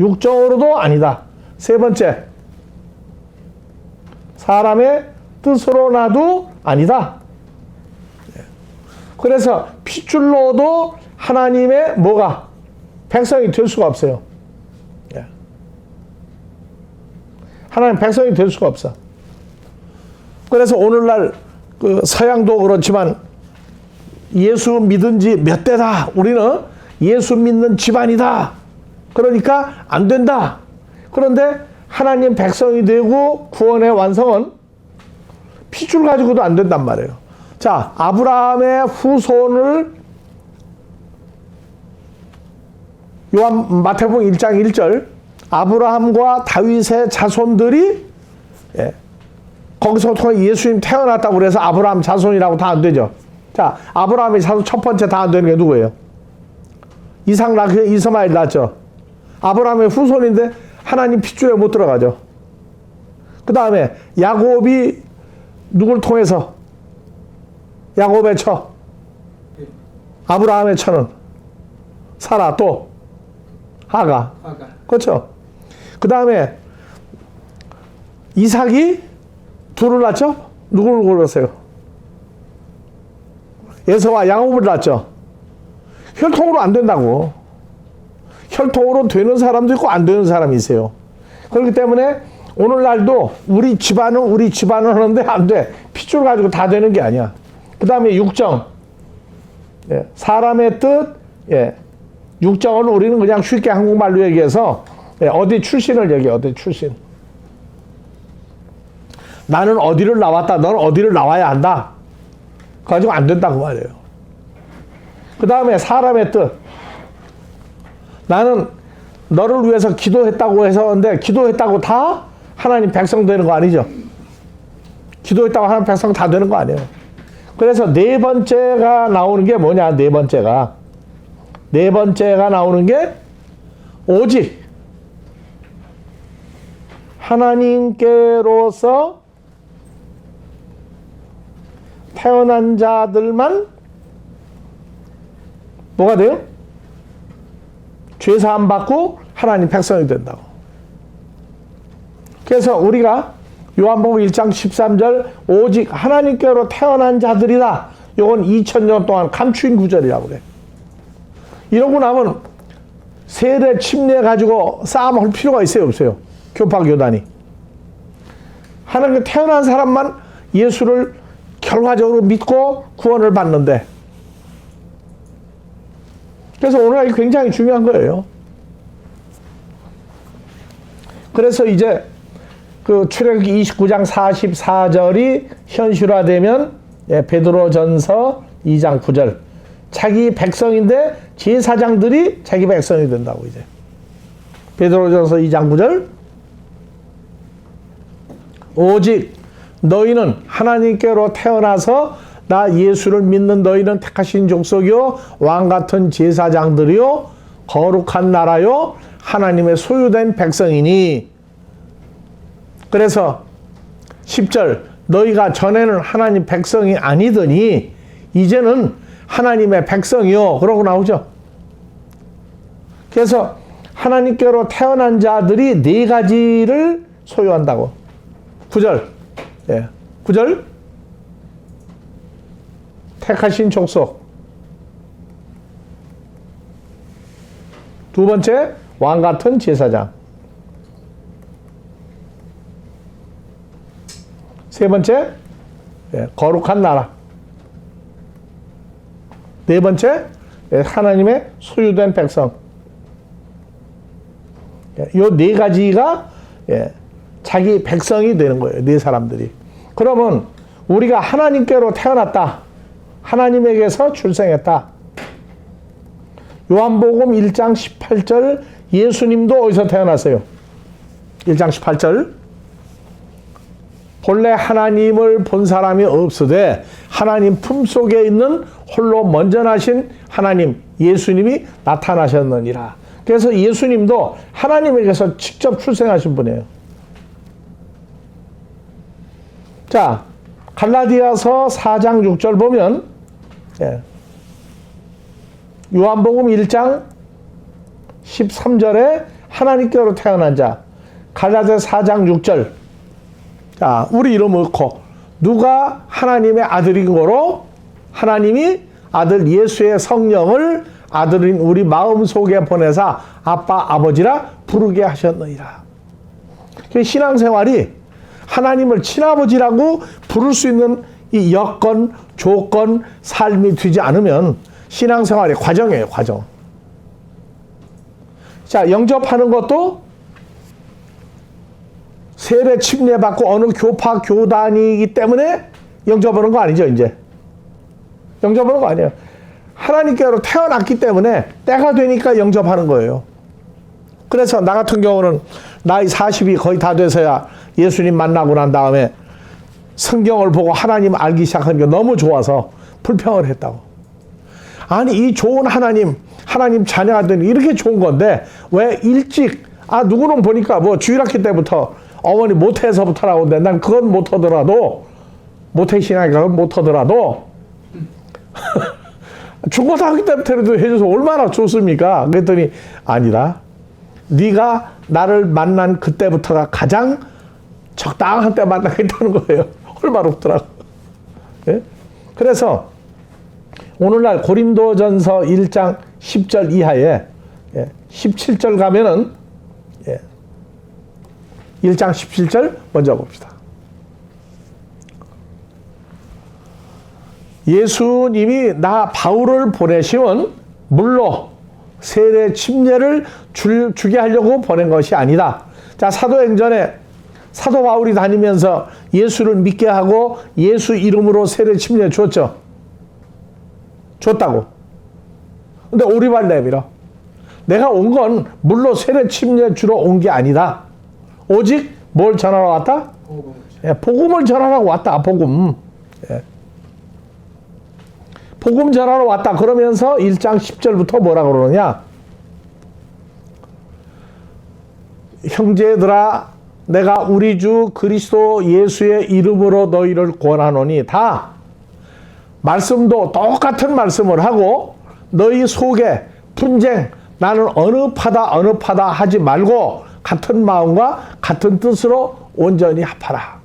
육정으로도 아니다. 세 번째 사람의 뜻으로 나도 아니다. 그래서 핏줄로도 하나님의 뭐가 백성이 될 수가 없어요. 하나님 백성이 될 수가 없어. 그래서 오늘날 그 서양도 그렇지만 예수 믿은 지 몇 대다 우리는 예수 믿는 집안이다. 그러니까 안 된다. 그런데 하나님 백성이 되고 구원의 완성은 핏줄 가지고도 안 된단 말이에요. 자, 아브라함의 후손을 마태복음 1장 1절 아브라함과 다윗의 자손들이 거기서 통해 예수님 태어났다고 그래서 아브라함 자손이라고 다 안 되죠. 자, 아브라함의 자손 첫 번째 다 안 되는 게 누구예요? 이삭 낳고 이스마엘 낳죠. 아브라함의 후손인데 하나님 핏줄에 못 들어가죠. 그 다음에 야곱이 누굴 통해서? 야곱의 처. 아브라함의 처는 사라, 또 하가. 그렇죠. 그 다음에 이삭이 둘을 낳죠. 누구를 골랐어요? 에서와 야곱을 낳죠. 혈통으로 안 된다고. 혈통으로 되는 사람도 있고 안 되는 사람이 있어요. 그렇기 때문에 오늘날도 우리 집안은 하는데 안 돼. 핏줄 가지고 다 되는 게 아니야. 그 다음에 육정. 사람의 뜻. 육정은 우리는 그냥 쉽게 한국말로 얘기해서 어디 출신을 얘기해. 어디 출신. 나는 어디를 나왔다. 너는 어디를 나와야 한다. 그거 가지고 안 된다고 말이에요. 그 다음에 사람의 뜻. 나는 너를 위해서 기도했다고 해서 근데 기도했다고 다 하나님 백성 되는 거 아니죠. 기도했다고 하나님 백성 다 되는 거 아니에요. 그래서 네 번째가 나오는 게 뭐냐. 네 번째가 나오는 게 오직 하나님께로서 태어난 자들만 뭐가 돼요? 죄사함 받고 하나님 백성이 된다고. 그래서 우리가 요한복음 1장 13절 오직 하나님께로 태어난 자들이다. 이건 2000년 동안 감추인 구절이라고 그래. 이러고 나면 세례 침례 가지고 싸움할 필요가 있어요, 없어요? 교파 교단이. 하나님께 태어난 사람만 예수를 결과적으로 믿고 구원을 받는데. 그래서 오늘 이게 굉장히 중요한 거예요. 그래서 이제 그 출애굽기 29장 44절이 현실화되면 베드로전서 2장 9절 자기 백성인데 제사장들이 자기 백성이 된다고 이제. 베드로전서 2장 9절 오직 너희는 하나님께로 태어나서 나 예수를 믿는 너희는 택하신 족속이요 왕같은 제사장들이요 거룩한 나라요 하나님의 소유된 백성이니. 그래서 10절 너희가 전에는 하나님 백성이 아니더니 이제는 하나님의 백성이요 그러고 나오죠. 그래서 하나님께로 태어난 자들이 네 가지를 소유한다고. 9절 9절 택하신 족속. 두 번째 왕같은 제사장. 세 번째 거룩한 나라. 네 번째 하나님의 소유된 백성. 요 네 가지가 자기 백성이 되는 거예요. 네 사람들이. 그러면 우리가 하나님께로 태어났다. 하나님에게서 출생했다. 요한복음 1장 18절 예수님도 어디서 태어났어요? 1장 18절 본래 하나님을 본 사람이 없으되 하나님 품속에 있는 홀로 먼저 나신 하나님 예수님이 나타나셨느니라. 그래서 예수님도 하나님에게서 직접 출생하신 분이에요. 자, 갈라디아서 4장 6절 보면 요한복음 1장 13절에 하나님께로 태어난 자. 갈라디아 4장 6절 자, 우리 이름 넣고 누가 하나님의 아들인 거로 하나님이 아들 예수의 성령을 아들인 우리 마음속에 보내사 아빠 아버지라 부르게 하셨느니라. 신앙생활이 하나님을 친아버지라고 부를 수 있는 이 여건, 조건, 삶이 되지 않으면 신앙생활의 과정이에요, 과정. 자, 영접하는 것도 세례 침례받고 어느 교파 교단이기 때문에 영접하는 거 아니죠, 이제. 영접하는 거 아니에요. 하나님께로 태어났기 때문에 때가 되니까 영접하는 거예요. 그래서 나 같은 경우는 나이 40이 거의 다 돼서야 예수님 만나고 난 다음에 성경을 보고 하나님 알기 시작한 게 너무 좋아서 불평을 했다고. 아니, 이 좋은 하나님 자녀가 되는 이렇게 좋은 건데 왜 일찍, 누구는 보니까 뭐 주일학교 때부터 어머니 모태에서부터 나오는데 난 그건 못하더라도, 모태신앙이니까 그건 못하더라도 중고등학교 때부터 해줘서 얼마나 좋습니까? 그랬더니 아니다. 네가 나를 만난 그때부터가 가장 적당한 때 만나겠다는 거예요. 얼마나 없더라고. 예? 그래서 오늘날 고린도전서 1장 10절 이하에 17절 가면은 1장 17절 먼저 봅시다. 예수님이 나 바울을 보내시면 물로 세례 침례를 주게 하려고 보낸 것이 아니다. 자, 사도행전에 사도 바울이 다니면서 예수를 믿게 하고 예수 이름으로 세례 침례 줬죠. 줬다고. 근데 오리발 내밀어. 내가 온 건 물로 세례 침례 주러 온 게 아니다. 오직 뭘 전하러 왔다? 복음을 전하러 왔다. 복음. 복음 전하러 왔다. 그러면서 1장 10절부터 뭐라 그러느냐? 형제들아, 내가 우리 주 그리스도 예수의 이름으로 너희를 권하노니, 다 말씀도 똑같은 말씀을 하고 너희 속에 분쟁, 나는 어느 파다 하지 말고 같은 마음과 같은 뜻으로 온전히 합하라.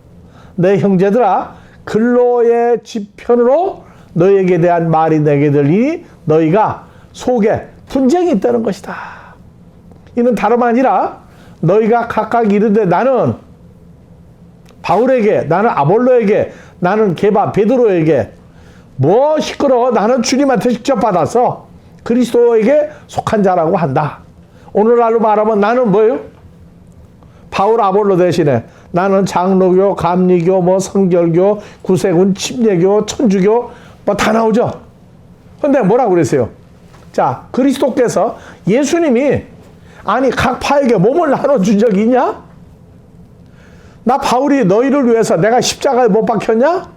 내 형제들아, 근로의 지편으로 너희에게 대한 말이 내게 들리니 너희가 속에 분쟁이 있다는 것이다. 이는 다름 아니라 너희가 각각 이르되 나는 바울에게, 나는 아볼로에게, 나는 게바 베드로에게 뭐 시끄러워, 나는 주님한테 직접 받아서 그리스도에게 속한 자라고 한다. 오늘날로 말하면 나는 뭐예요? 바울 아볼로 대신에 나는 장로교, 감리교, 뭐 성결교, 구세군, 침례교, 천주교 뭐 다 나오죠. 근데 뭐라고 그랬어요? 자, 그리스도께서, 예수님이 아니 각 파에게 몸을 나눠준 적이 있냐? 나 바울이 너희를 위해서 내가 십자가에 못 박혔냐?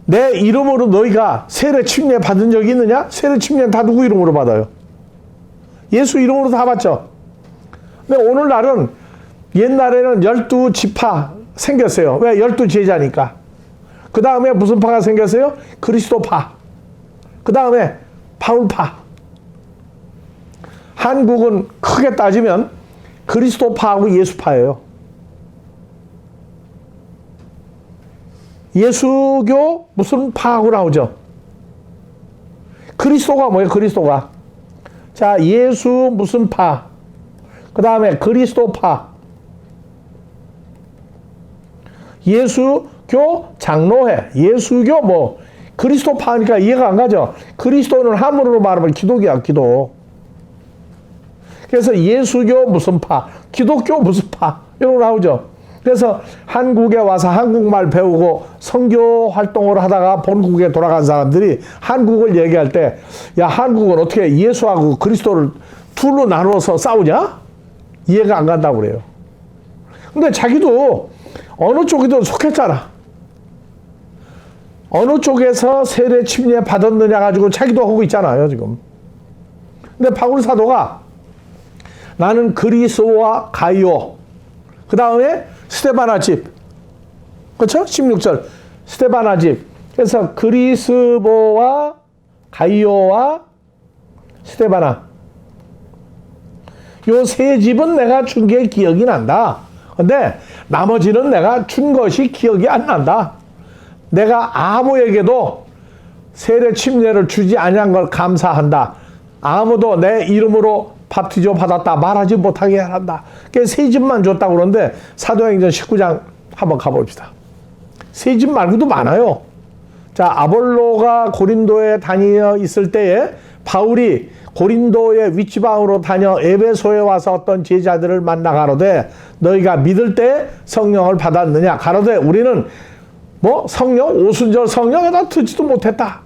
내 이름으로 너희가 세례 침례 받은 적이 있느냐? 세례 침례는 다 누구 이름으로 받아요? 예수 이름으로 다 받죠. 근데 오늘날은, 옛날에는 12지파 생겼어요. 왜? 12제자니까. 그 다음에 무슨 파가 생겼어요? 그리스도파. 그 다음에 바울파. 한국은 크게 따지면 그리스도파하고 예수파예요. 예수교 무슨 파하고 나오죠? 그리스도가 뭐예요? 그리스도가. 자, 예수 무슨 파. 그 다음에 그리스도파. 예수교 장로회. 예수교 뭐. 그리스도파 하니까 이해가 안 가죠? 그리스도는 한문으로 말하면 기독이야, 기도. 그래서 예수교 무슨 파, 기독교 무슨 파, 이런 거 나오죠. 그래서 한국에 와서 한국말 배우고 선교 활동을 하다가 본국에 돌아간 사람들이 한국을 얘기할 때, 야, 한국은 어떻게 예수하고 그리스도를 둘로 나눠서 싸우냐? 이해가 안 간다고 그래요. 근데 자기도 어느 쪽이든 속했잖아. 어느 쪽에서 세례 침례 받았느냐 가지고 자기도 하고 있잖아요, 지금. 근데 바울 사도가 나는 그리스도와 가이오, 그 다음에 스데바나 집, 그렇죠? 16절 스데바나 집. 그래서 그리스도와 가이오와 스데바나, 요 세 집은 내가 준 게 기억이 난다. 근데 나머지는 내가 준 것이 기억이 안 난다. 내가 아무에게도 세례 침례를 주지 아니한 걸 감사한다. 아무도 내 이름으로 바티저 받았다 말하지 못하게 한다. 그래서 세 집만 줬다고 그러는데 사도행전 19장 한번 가봅시다. 세 집 말고도 많아요. 자, 아볼로가 고린도에 다니어 있을 때에 바울이 고린도의 윗지방으로 다녀 에베소에 와서 어떤 제자들을 만나 가로되 너희가 믿을 때 성령을 받았느냐? 가로되 우리는 뭐 성령? 오순절 성령에다 듣지도 못했다.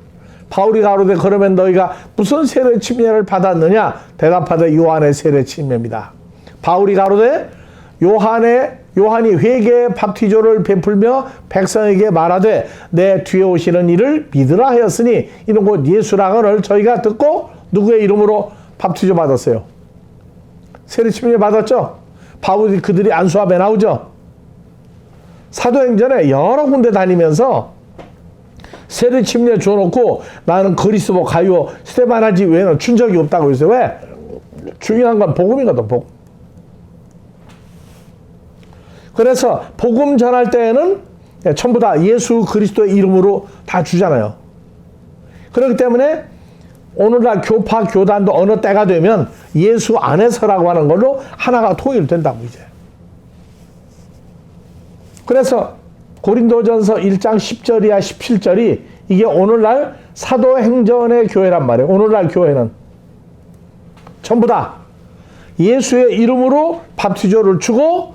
바울이 가로되 그러면 너희가 무슨 세례 침례를 받았느냐? 대답하되 요한의 세례 침례입니다. 바울이 가로되 요한이 회개의 밥티조를 베풀며 백성에게 말하되 내 뒤에 오시는 이를 믿으라 하였으니 이는 곧 예수라거늘 저희가 듣고 누구의 이름으로 밥티조 받았어요? 세례 침례 받았죠? 바울이 그들이 안수함에 나오죠? 사도행전에 여러 군데 다니면서 세례 침례 줘놓고 나는 그리스도 가요 스테바나지 외에는 준 적이 없다고 했어요. 왜? 중요한 건 복음이거든. 복음. 그래서 복음 전할 때에는 전부 다 예수 그리스도의 이름으로 다 주잖아요. 그렇기 때문에 오늘날 교파 교단도 어느 때가 되면 예수 안에서라고 하는 걸로 하나가 통일된다고 이제. 그래서 고린도전서 1장 10절이야 17절이 이게 오늘날 사도행전의 교회란 말이에요. 오늘날 교회는 전부 다 예수의 이름으로 밥티조를 주고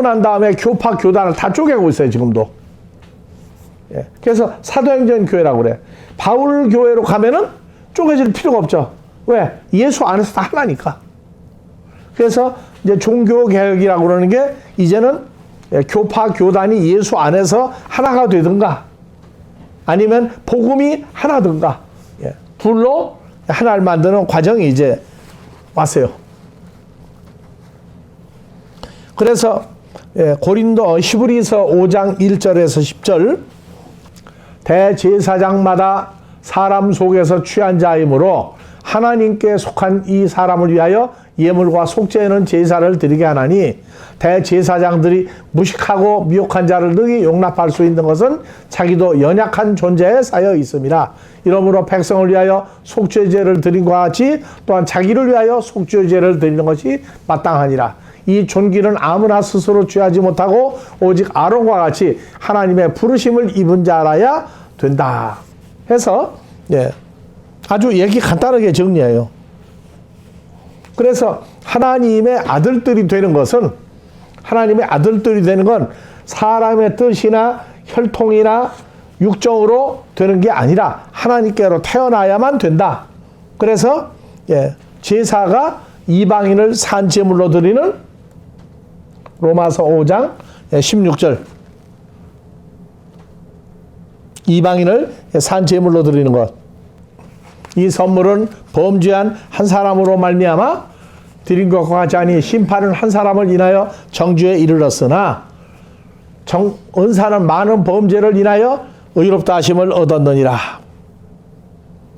난 다음에 교파 교단을 다 쪼개고 있어요. 지금도. 예. 그래서 사도행전 교회라고 그래. 바울 교회로 가면은 쪼개질 필요가 없죠. 왜? 예수 안에서 다 하나니까. 그래서 이제 종교개혁이라고 그러는 게 이제는 교파 교단이 예수 안에서 하나가 되든가 아니면 복음이 하나든가 둘로 하나를 만드는 과정이 이제 왔어요. 그래서 고린도 히브리서 5장 1절에서 10절 대제사장마다 사람 속에서 취한 자이므로 하나님께 속한 이 사람을 위하여 예물과 속죄는 제사를 드리게 하나니 대제사장들이 무식하고 미혹한 자를 능히 용납할 수 있는 것은 자기도 연약한 존재에 쌓여 있습니다. 이러므로 백성을 위하여 속죄제를 드린 것 같이 또한 자기를 위하여 속죄제를 드리는 것이 마땅하니라. 이 존귀는 아무나 스스로 취하지 못하고 오직 아론과 같이 하나님의 부르심을 입은 자라야 된다. 해서 아주 얘기 간단하게 정리해요. 그래서 하나님의 아들들이 되는 것은 하나님의 아들들이 되는 건 사람의 뜻이나 혈통이나 육정으로 되는 게 아니라 하나님께로 태어나야만 된다. 그래서 제사가 이방인을 산제물로 드리는 로마서 5장 16절 이방인을 산제물로 드리는 것. 이 선물은 범죄한 한 사람으로 말미암아 드린 것과 같지 아니 심판은 한 사람을 인하여 정죄에 이르렀으나 은사는 많은 범죄를 인하여 의롭다 하심을 얻었느니라.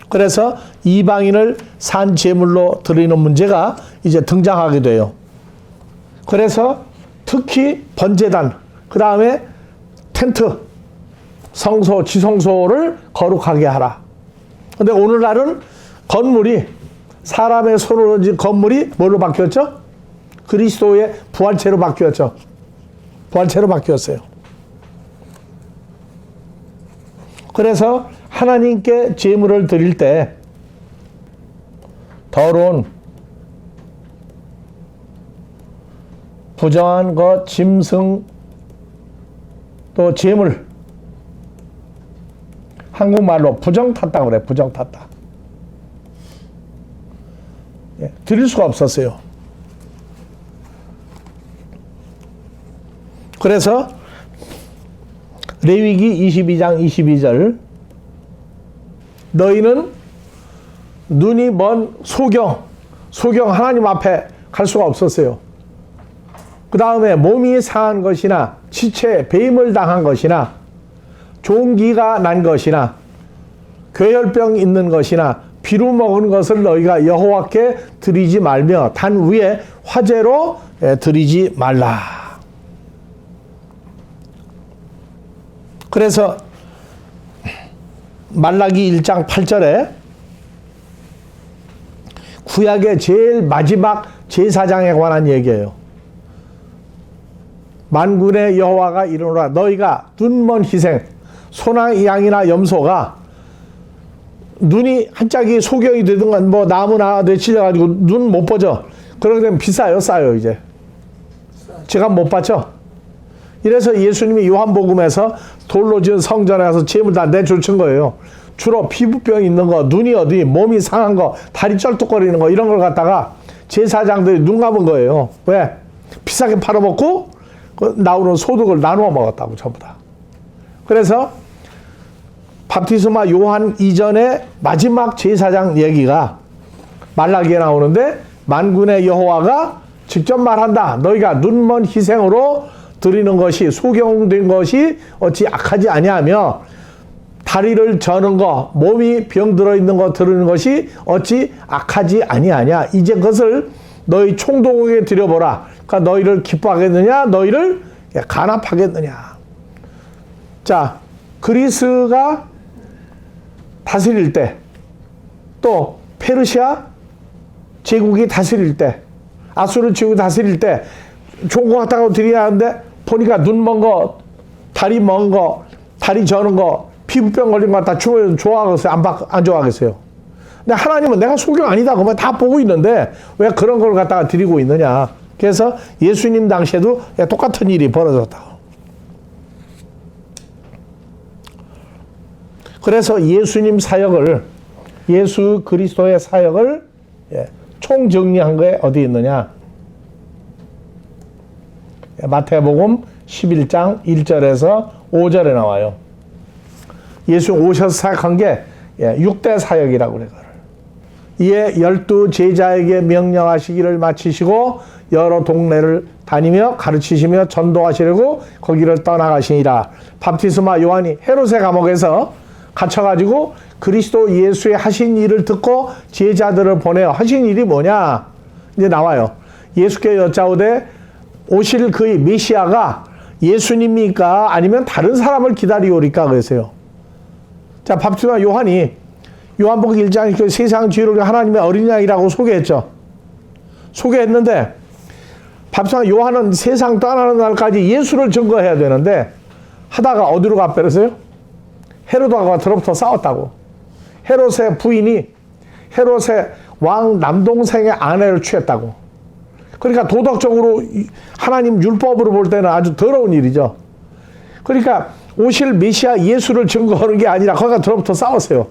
그래서 이방인을 산제물로 드리는 문제가 이제 등장하게 돼요. 그래서 특히 번제단, 그 다음에 텐트, 성소, 지성소를 거룩하게 하라. 근데 오늘날은 건물이 사람의 손으로 진 건물이 뭘로 바뀌었죠? 그리스도의 부활체로 바뀌었죠. 부활체로 바뀌었어요. 그래서 하나님께 제물을 드릴 때 더러운 부정한 것, 짐승, 또 제물, 한국말로 부정 탔다고 그래. 부정 탔다. 드릴 수가 없었어요. 그래서 레위기 22장 22절 너희는 눈이 먼 소경 하나님 앞에 갈 수가 없었어요. 그 다음에 몸이 상한 것이나 지체, 배임을 당한 것이나 종기가 난 것이나 괴혈병 있는 것이나 비루 먹은 것을 너희가 여호와께 드리지 말며 단 위에 화제로 드리지 말라. 그래서 말라기 1장 8절에 구약의 제일 마지막 제사장에 관한 얘기예요. 만군의 여호와가 이르노라 너희가 눈먼 희생 소나 양이나 염소가 눈이 한 짝이 소경이 되든가 뭐 나무나 내치려가지고 눈 못 보죠. 그러게 되면 비싸요, 싸요 이제. 제가 못 봤죠. 이래서 예수님이 요한복음에서 돌로 지은 성전에 가서 재물 다 내쫓은 거예요. 주로 피부병 있는 거, 눈이 어디, 몸이 상한 거, 다리 쩔뚝거리는 거 이런 걸 갖다가 제사장들이 눈 감은 거예요. 왜? 비싸게 팔아먹고 나오는 소득을 나누어 먹었다고 전부 다. 그래서 밥티스마 요한 이전에 마지막 제사장 얘기가 말라기에 나오는데 만군의 여호와가 직접 말한다. 너희가 눈먼 희생으로 드리는 것이 소경된 것이 어찌 악하지 아니하며 다리를 저는 거, 몸이 병 들어있는 거 드리는 것이 어찌 악하지 아니하냐. 이제 그것을 너희 총독에게 드려보라. 그러니까 너희를 기뻐하겠느냐, 너희를 간합하겠느냐. 자, 그리스가 다스릴 때, 또 페르시아 제국이 다스릴 때, 아수르 제국이 다스릴 때 좋은 거 갖다가 드려야 하는데 보니까 눈 먼 거, 다리 먼 거, 다리 저는 거, 피부병 걸린 거 다 좋아하겠어요? 안 좋아하겠어요? 근데 하나님은 내가 소경 아니다 그러면 다 보고 있는데 왜 그런 걸 갖다가 드리고 있느냐. 그래서 예수님 당시에도 똑같은 일이 벌어졌다고. 그래서 예수님 사역을, 예수 그리스도의 사역을 총정리한 거에 어디 있느냐. 마태복음 11장 1절에서 5절에 나와요. 예수 오셔서 사역한 게 6대 사역이라고 그래요. 이에 12 제자에게 명령하시기를 마치시고 여러 동네를 다니며 가르치시며 전도하시려고 거기를 떠나가시니라. 밥티스마 요한이 헤롯의 감옥에서 갇혀가지고 그리스도 예수의 하신 일을 듣고 제자들을 보내요. 하신 일이 뭐냐? 이제 나와요. 예수께 여짜오되 오실 그의 메시아가 예수님입니까? 아니면 다른 사람을 기다리오리까? 그랬어요. 자, 밥티스마 요한이 요한복음 1장 그 세상 죄를 하나님의 어린 양이라고 소개했죠. 소개했는데 밥티스마 요한은 세상 떠나는 날까지 예수를 증거해야 되는데 하다가 어디로 가버렸어요? 헤롯하고 들어부터 싸웠다고. 헤롯의 부인이 헤롯의 왕 남동생의 아내를 취했다고. 그러니까 도덕적으로 하나님 율법으로 볼 때는 아주 더러운 일이죠. 그러니까 오실 메시아 예수를 증거하는 게 아니라 거기가 들어부터 싸웠어요.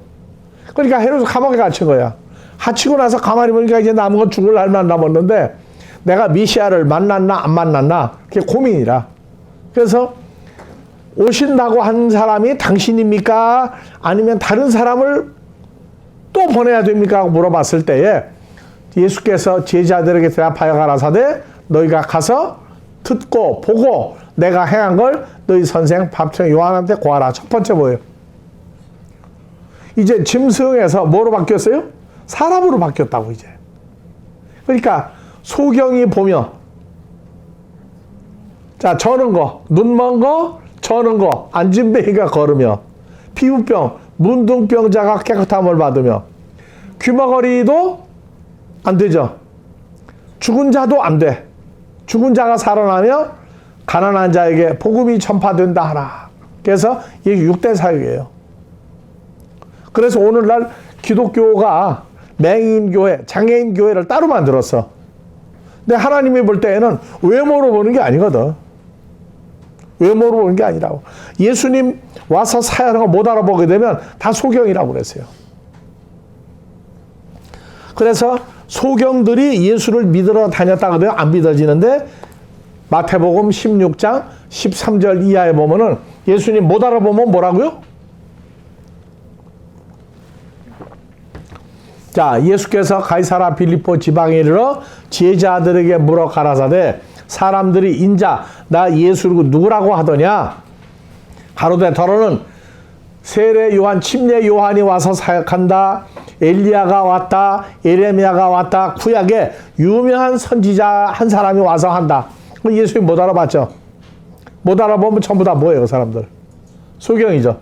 그러니까 헤롯은 감옥에 갇힌 거야. 갇히고 나서 가만히 보니까 이제 남은 건 죽을 날만 남았는데 내가 메시아를 만났나 안 만났나 그게 고민이라. 그래서 오신다고 한 사람이 당신입니까? 아니면 다른 사람을 또 보내야 됩니까? 하고 물어봤을 때에 예수께서 제자들에게 대답하여 가라사대 너희가 가서 듣고 보고 내가 행한 걸 너희 선생 밥티스마 요한한테 고하라. 첫 번째 뭐예요? 이제 짐승에서 뭐로 바뀌었어요? 사람으로 바뀌었다고 이제. 그러니까 소경이 보며 자 저는 거, 눈 먼 거, 저는 거, 안진뱅이가 걸으며 피부병, 문둥병자가 깨끗함을 받으며 귀머거리도 안 되죠. 죽은 자도 안 돼. 죽은 자가 살아나며 가난한 자에게 복음이 전파된다 하라. 그래서 이게 6대 사역이에요. 그래서 오늘날 기독교가 맹인교회, 장애인교회를 따로 만들었어. 근데 하나님이 볼 때에는 외모로 보는 게 아니거든. 외모로 보는 게 아니라고. 예수님 와서 사역하는 거 못 알아보게 되면 다 소경이라고 그랬어요. 그래서 소경들이 예수를 믿으러 다녔다 그러면 안 믿어지는데 마태복음 16장 13절 이하에 보면은 예수님 못 알아보면 뭐라고요? 자, 예수께서 가이사라 빌립보 지방에 이르러 제자들에게 물어 가라사대 사람들이 인자 나 예수를 누구라고 하더냐? 가로되 더러는 세례 요한 침례 요한이 와서 사역한다. 엘리야가 왔다. 예레미야가 왔다. 구약에 유명한 선지자 한 사람이 와서 한다. 예수님 못 알아봤죠? 못 알아보면 전부 다 뭐예요? 그 사람들 소경이죠.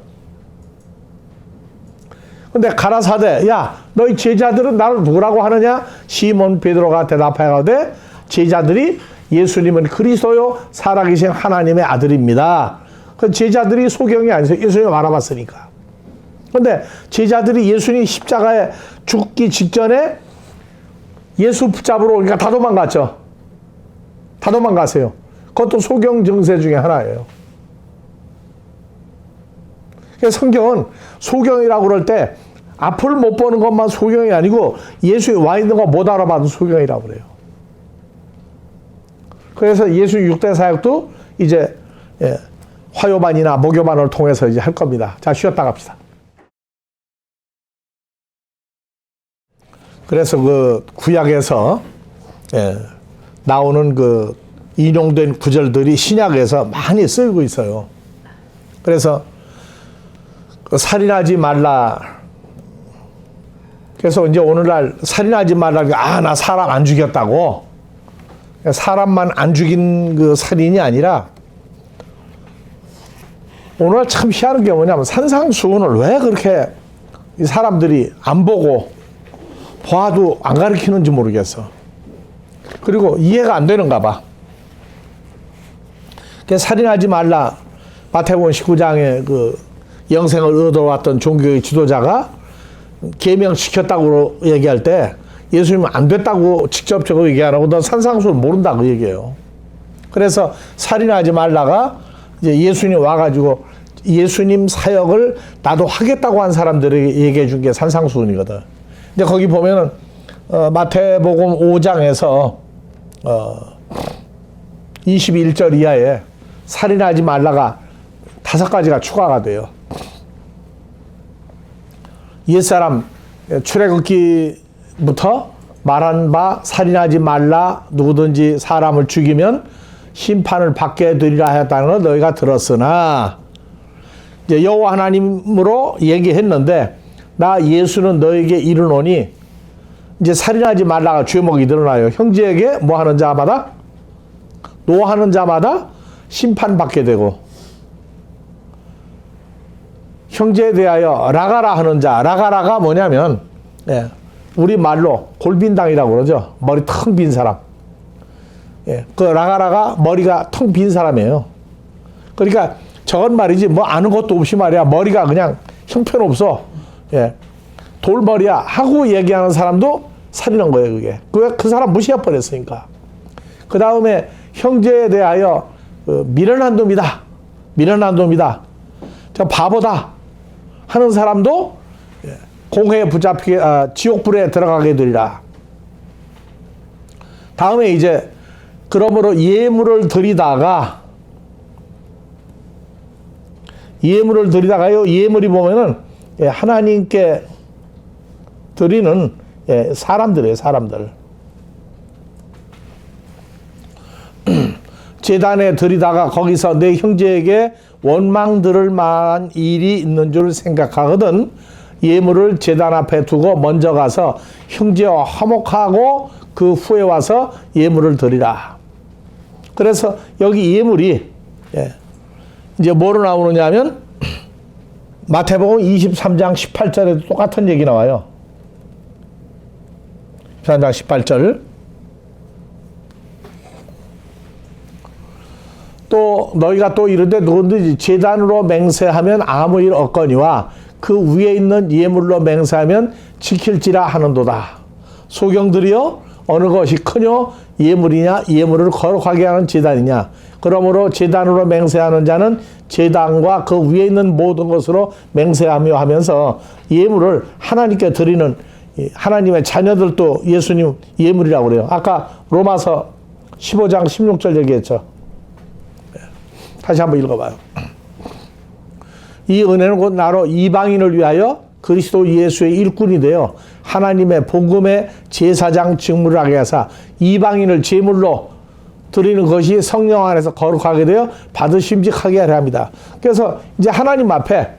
근데 가라사대 야 너희 제자들은 나를 누구라고 하느냐? 시몬 베드로가 대답하여가되 제자들이 예수님은 그리스도요 살아계신 하나님의 아들입니다. 그 제자들이 소경이 아니죠. 예수님을 알아봤으니까. 근데 제자들이 예수님 십자가에 죽기 직전에 예수 붙잡으러 오니까 다 도망갔죠. 다 도망가세요. 그것도 소경 증세 중에 하나예요. 그래서 성경은 소경이라고 그럴 때 앞을 못 보는 것만 소경이 아니고 예수에 와 있는 거 못 알아봐도 소경이라고 그래요. 그래서 예수 6대 사역도 이제 화요반이나 목요반을 통해서 이제 할 겁니다. 자, 쉬었다 갑시다. 그래서 그 구약에서 나오는 그 인용된 구절들이 신약에서 많이 쓰이고 있어요. 그래서 살인하지 말라. 그래서 이제 오늘날 살인하지 말라. 나 사람 안 죽였다고. 사람만 안 죽인 그 살인이 아니라 오늘 참 희한한 게 뭐냐면 산상수훈을 왜 그렇게 이 사람들이 안 보고 봐도 안 가르치는지 모르겠어. 그리고 이해가 안 되는가 봐. 살인하지 말라. 마태복음 19장에 그 영생을 얻어왔던 종교의 지도자가 계명시켰다고 얘기할 때 예수님은 안 됐다고 직접적으로 얘기 안 하고 넌 산상수훈 모른다고 얘기해요. 그래서 살인하지 말라가 이제 예수님 와가지고 예수님 사역을 나도 하겠다고 한 사람들에게 얘기해 준 게 산상수훈이거든. 근데 거기 보면은 마태복음 5장에서 21절 이하에 살인하지 말라가 5가지가 추가가 돼요. 옛사람 출애굽기부터 말한 바 살인하지 말라. 누구든지 사람을 죽이면 심판을 받게 되리라 하였다는 걸 너희가 들었으나 이제 여호와 하나님으로 얘기했는데 나 예수는 너에게 이르노니 이제 살인하지 말라가 죄목이 드러나요. 형제에게 뭐 하는 자마다 노하는 자마다 심판받게 되고 형제에 대하여 라가라 하는 자, 라가라가 뭐냐면 우리 말로 골빈당이라고 그러죠. 머리 텅 빈 사람. 그 라가라가 머리가 텅 빈 사람이에요. 그러니까 저건 말이지 뭐 아는 것도 없이 말이야. 머리가 그냥 형편없어. 돌머리야 하고 얘기하는 사람도 살인한 거예요. 그게. 그 사람 무시해버렸으니까. 그 다음에 형제에 대하여 미련한 놈이다. 미련한 놈이다. 저 바보다 하는 사람도 공회에 붙잡히게 지옥불에 들어가게 되리라. 다음에 이제 그러므로 예물을 드리다가요. 예물이 보면은 하나님께 드리는 사람들이에요. 사람들. 제단에 드리다가 거기서 내 형제에게 원망 들을 만한 일이 있는 줄 생각하거든 예물을 제단 앞에 두고 먼저 가서 형제와 화목하고 그 후에 와서 예물을 드리라. 그래서 여기 예물이 이제 뭐로 나오느냐 하면 마태복음 23장 18절에도 똑같은 얘기 나와요. 23장 18절. 또 너희가 또 이르되 누구든지 제단으로 맹세하면 아무 일 없거니와 그 위에 있는 예물로 맹세하면 지킬지라 하는도다. 소경들이여 어느 것이 크뇨 예물이냐 예물을 거룩하게 하는 제단이냐. 그러므로 제단으로 맹세하는 자는 제단과 그 위에 있는 모든 것으로 맹세하며 하면서 예물을 하나님께 드리는 하나님의 자녀들도 예수님 예물이라고 그래요. 아까 로마서 15장 16절 얘기했죠. 다시 한번 읽어봐요. 이 은혜는 곧 나로 이방인을 위하여 그리스도 예수의 일꾼이 되어 하나님의 복음의 제사장 직무를 하게 하사 이방인을 제물로 드리는 것이 성령 안에서 거룩하게 되어 받으심직하게 하려 합니다. 그래서 이제 하나님 앞에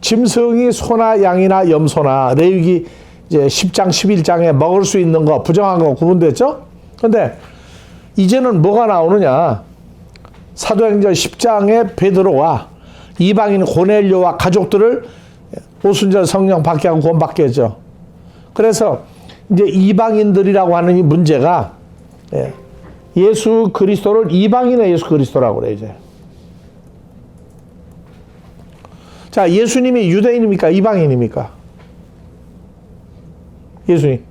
짐승이 소나 양이나 염소나 레위기 이제 10장 11장에 먹을 수 있는 거 부정한 거 구분됐죠? 근데 이제는 뭐가 나오느냐? 사도행전 10장에 베드로와 이방인 고넬료와 가족들을 오순절 성령 받게 하고 구원받게 했죠. 그래서 이제 이방인들이라고 하는 이 문제가 예수 그리스도를 이방인의 예수 그리스도라고 그래 이제. 자, 예수님이 유대인입니까? 이방인입니까? 예수님.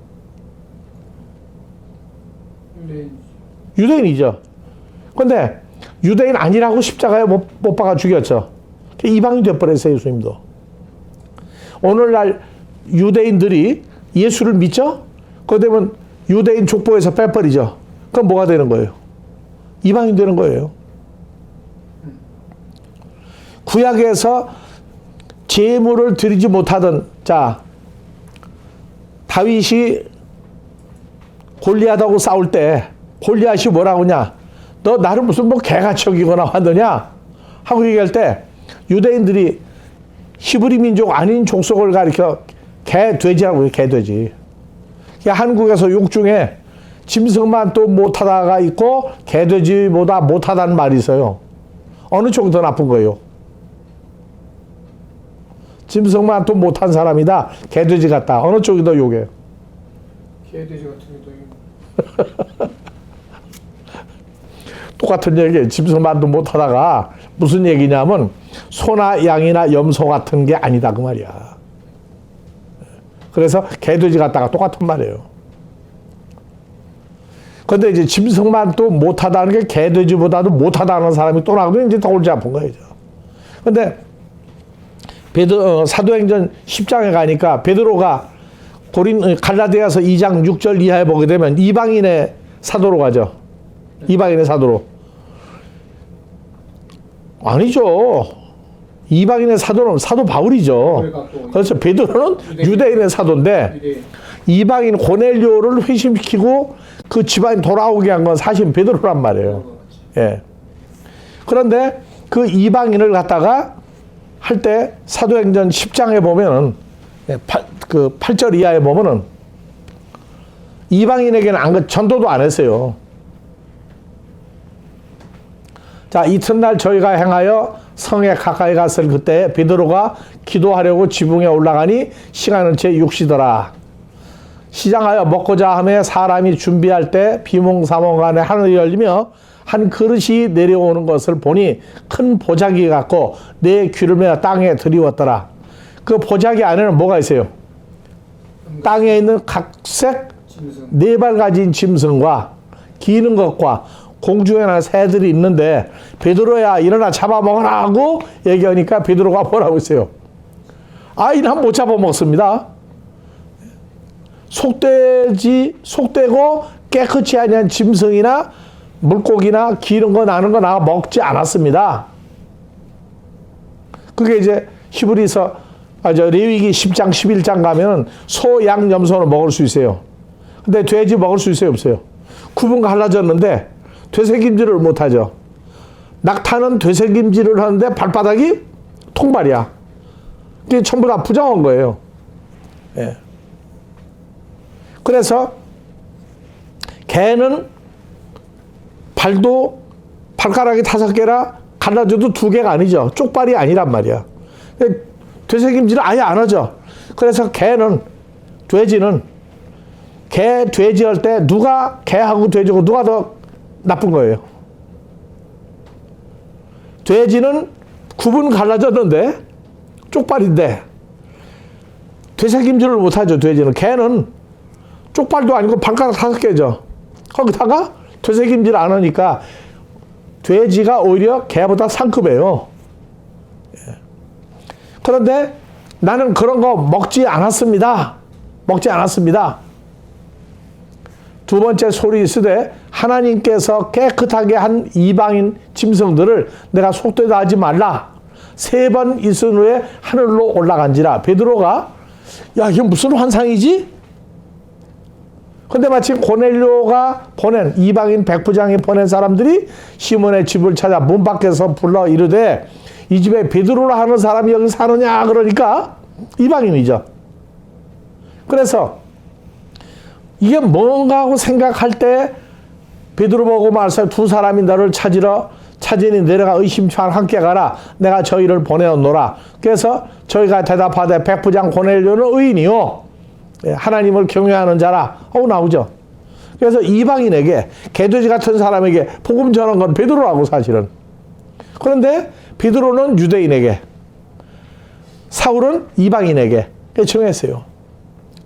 유대인이죠. 근데 유대인 아니라고 십자가에 못 박아 죽였죠. 이방인 되어버렸어요, 예수님도. 오늘날 유대인들이 예수를 믿죠? 그러면 유대인 족보에서 빼버리죠. 그럼 뭐가 되는 거예요? 이방인 되는 거예요. 구약에서 제물을 드리지 못하던, 자, 다윗이 골리앗하고 싸울 때 골리앗이 뭐라고 하냐? 너 나를 무슨 뭐 개가척이거나 하더냐? 하고 얘기할 때 유대인들이 히브리 민족 아닌 족속을 가리켜 개돼지라고 해요. 개돼지. 한국에서 욕 중에 짐승만 또 못하다가 있고 개돼지보다 못하다는 말이 있어요. 어느 쪽이 더 나쁜 거예요? 짐승만 또 못한 사람이다. 개돼지 같다. 어느 쪽이 더 욕해요? 개돼지 같은 게 더 똑같은 얘기예요. 짐승만도 못하다가 무슨 얘기냐면 소나 양이나 염소 같은 게 아니다 그 말이야. 그래서 개돼지 같다가 똑같은 말이에요. 근데 이제 짐승만 또 못하다는 게 개돼지보다도 못하다는 사람이 또 나오면 이제 더 골치 아픈 거예요. 근데 사도행전 10장에 가니까 베드로가 갈라디아서 2장 6절 이하에 보게 되면 이방인의 사도로 가죠. 이방인의 사도로. 아니죠. 이방인의 사도는 사도 바울이죠. 그렇죠. 베드로는 유대인의 사도인데 이방인 고넬료를 회심시키고 그 집안이 돌아오게 한 건 사실 베드로란 말이에요. 예. 그런데 그 이방인을 갖다가 할 때 사도행전 10장에 보면은 그 8절 이하에 보면은 이방인에게는 전도도 안 했어요. 자, 이튿날 저희가 행하여 성에 가까이 갔을 그때 베드로가 기도하려고 지붕에 올라가니 시간은 제 6시더라. 시장하여 먹고자 하며 사람이 준비할 때 비몽사몽간에 하늘이 열리며 한 그릇이 내려오는 것을 보니 큰 보자기 같고 내 귀를 메어 땅에 들이웠더라. 그 보자기 안에는 뭐가 있어요? 땅에 있는 각색 네 발 가진 짐승과 기는 것과 공중에 난 새들이 있는데 베드로야 일어나 잡아먹으라 하고 얘기하니까 베드로가 뭐라고 했어요? 이는 못 잡아먹습니다. 속되고 깨끗이 아니한 짐승이나 물고기나 기는 거 나는 거 나 먹지 않았습니다. 그게 이제 히브리서 레위기 10장 11장 가면은 소, 양, 염소는 먹을 수 있어요. 근데 돼지 먹을 수 있어요, 없어요? 구분 갈라졌는데 되새김질을 못하죠. 낙타는 되새김질을 하는데 발바닥이 통발이야. 이게 전부 다 부정한 거예요. 예. 그래서 개는 발도 발가락이 5개라 갈라져도 2개가 아니죠. 쪽발이 아니란 말이야. 되새김질을 아예 안 하죠. 그래서 돼지는 개, 돼지 할 때 누가 개하고 돼지고 누가 더 나쁜 거예요? 돼지는 구분 갈라졌는데 쪽발인데 되새김질을 못하죠. 돼지는. 개는 쪽발도 아니고 발가락 5개죠. 거기다가 되새김질 안 하니까 돼지가 오히려 개보다 상급해요. 그런데 나는 그런 거 먹지 않았습니다. 두 번째 소리 있으되 하나님께서 깨끗하게 한 이방인 짐승들을 내가 속되다 하지 말라. 3번 있은 후에 하늘로 올라간지라. 베드로가 야 이게 무슨 환상이지? 근데 마침 고넬료가 보낸 이방인 백부장이 보낸 사람들이 시몬의 집을 찾아 문 밖에서 불러 이르되 이 집에 베드로라 하는 사람이 여기 사느냐 그러니까 이방인이죠. 그래서 이게 뭔가 하고 생각할 때 베드로 보고 말씀 2 사람이 너를 찾으니 내려가 의심치 않아 함께 가라. 내가 저희를 보내었노라. 그래서 저희가 대답하되 백부장 고넬료는 의인이요 하나님을 경외하는 자라 하고 나오죠. 그래서 이방인에게 개돼지 같은 사람에게 복음 전한 건 베드로라고 사실은. 그런데 베드로는 유대인에게 사울은 이방인에게 정했어요.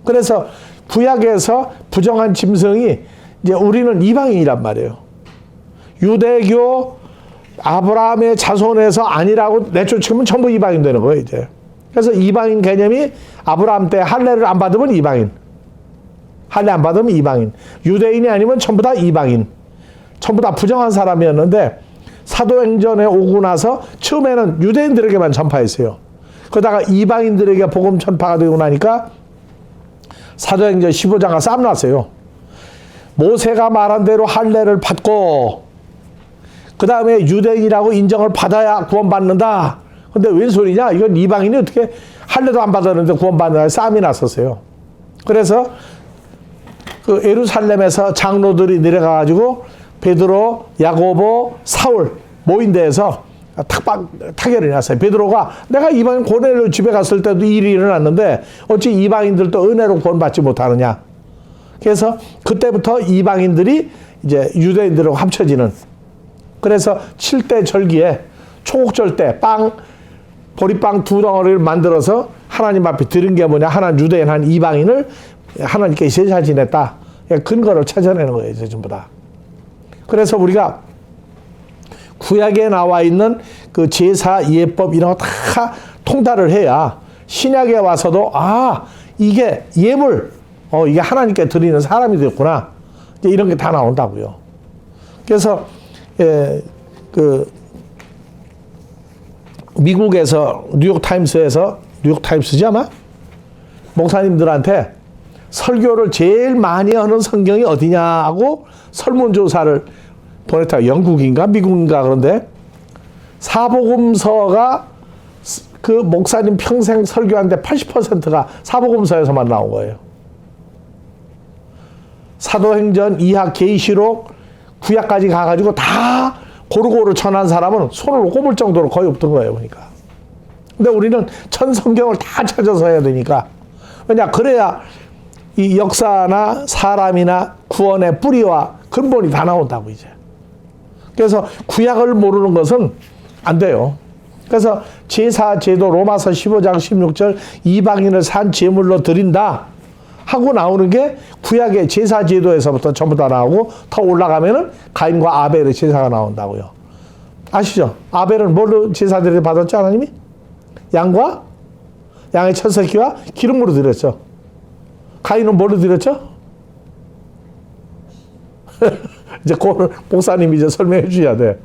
그래서 구약에서 부정한 짐승이 이제 우리는 이방인이란 말이에요. 유대교 아브라함의 자손에서 아니라고 내쫓으면 전부 이방인 되는 거예요, 이제. 그래서 이방인 개념이 아브라함 때 할례를 안 받으면 이방인. 할례 안 받으면 이방인. 유대인이 아니면 전부 다 이방인. 전부 다 부정한 사람이었는데 사도행전에 오고 나서 처음에는 유대인들에게만 전파했어요. 그러다가 이방인들에게 복음 전파가 되고 나니까 사도행전 15장가 싸움 났어요. 모세가 말한 대로 할례를 받고 그 다음에 유대인이라고 인정을 받아야 구원받는다. 근데 웬 소리냐? 이건 이방인이 어떻게 할례도 안 받았는데 구원받는다. 싸움이 났었어요. 그래서 그 예루살렘에서 장로들이 내려가가지고 베드로, 야고보, 사울 모인 데에서 타결이 났어요. 베드로가 내가 이방인 고넬료 집에 갔을 때도 일이 일어났는데 어찌 이방인들도 은혜로 구원받지 못하느냐. 그래서 그때부터 이방인들이 이제 유대인들하고 합쳐지는. 그래서 7대 절기에 초곡절 때 보리빵 2덩어리를 만들어서 하나님 앞에 드린 게 뭐냐. 하나는 유대인, 한 이방인을 하나님께 제사 지냈다. 근거를 찾아내는 거예요, 이제 전부 다. 그래서 우리가 구약에 나와 있는 그 제사 예법 이런 거 다 통달을 해야 신약에 와서도 이게 예물, 이게 하나님께 드리는 사람이 되었구나. 이제 이런 게 다 나온다고요. 그래서 미국에서 뉴욕타임스지 아마 목사님들한테 설교를 제일 많이 하는 성경이 어디냐고 설문조사를 보냈다. 영국인가 미국인가. 그런데 사복음서가 그 목사님 평생 설교하는데 80%가 사복음서에서만 나온 거예요. 사도행전, 이학, 계시록, 구약까지 가가지고 다 고루고루 전한 사람은 손으로 꼽을 정도로 거의 없던 거예요, 보니까. 근데 우리는 전 성경을 다 찾아서 해야 되니까. 왜냐, 그래야 이 역사나 사람이나 구원의 뿌리와 근본이 다 나온다고, 이제. 그래서 구약을 모르는 것은 안 돼요. 그래서 제사 제도 로마서 15장 16절 이방인을 산 제물로 드린다 하고 나오는 게 구약의 제사 제도에서부터 전부 다 나오고 더 올라가면은 가인과 아벨의 제사가 나온다고요. 아시죠? 아벨은 뭘로 제사 드려 받았죠, 하나님이? 양의 첫 새끼와 기름으로 드렸죠. 가인은 뭘로 드렸죠? 이제 그거를 목사님이 이제 설명해 주셔야 돼.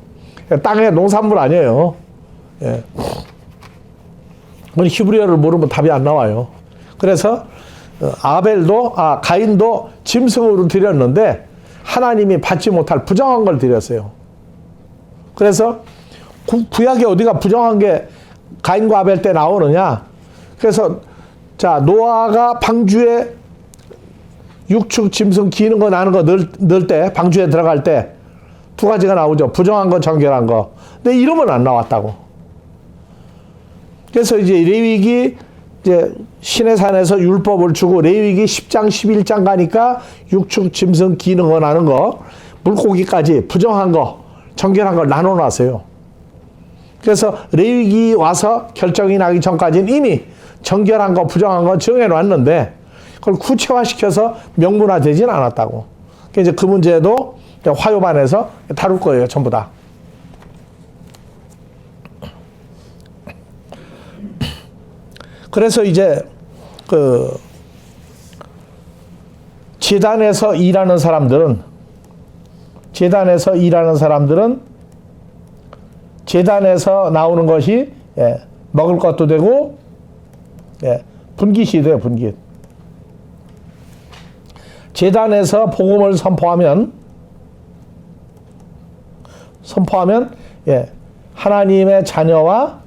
땅의 농산물 아니에요. 예. 히브리어를 모르면 답이 안 나와요. 그래서 가인도 짐승으로 드렸는데 하나님이 받지 못할 부정한 걸 드렸어요. 그래서 구약에 어디가 부정한 게 가인과 아벨 때 나오느냐. 그래서 자, 노아가 방주에 육축 짐승 기는 거 나는 거 넣을 때, 방주에 들어갈 때 두 가지가 나오죠. 부정한 거, 정결한 거. 근데 이름은 안 나왔다고. 그래서 이제 레위기 이제 시내산에서 율법을 주고 레위기 10장, 11장 가니까 육축 짐승 기는 거 나는 거, 물고기까지 부정한 거, 정결한 걸 나눠놨어요. 그래서 레위기 와서 결정이 나기 전까지는 이미 정결한 거, 부정한 거 정해놨는데 그걸 구체화시켜서 명문화되진 않았다고. 이제 그 문제도 화요반에서 다룰 거예요, 전부 다. 그래서 이제 재단에서 일하는 사람들은 재단에서 나오는 것이 먹을 것도 되고 분깃이 돼요, 분깃. 재단에서 복음을 선포하면 하나님의 자녀와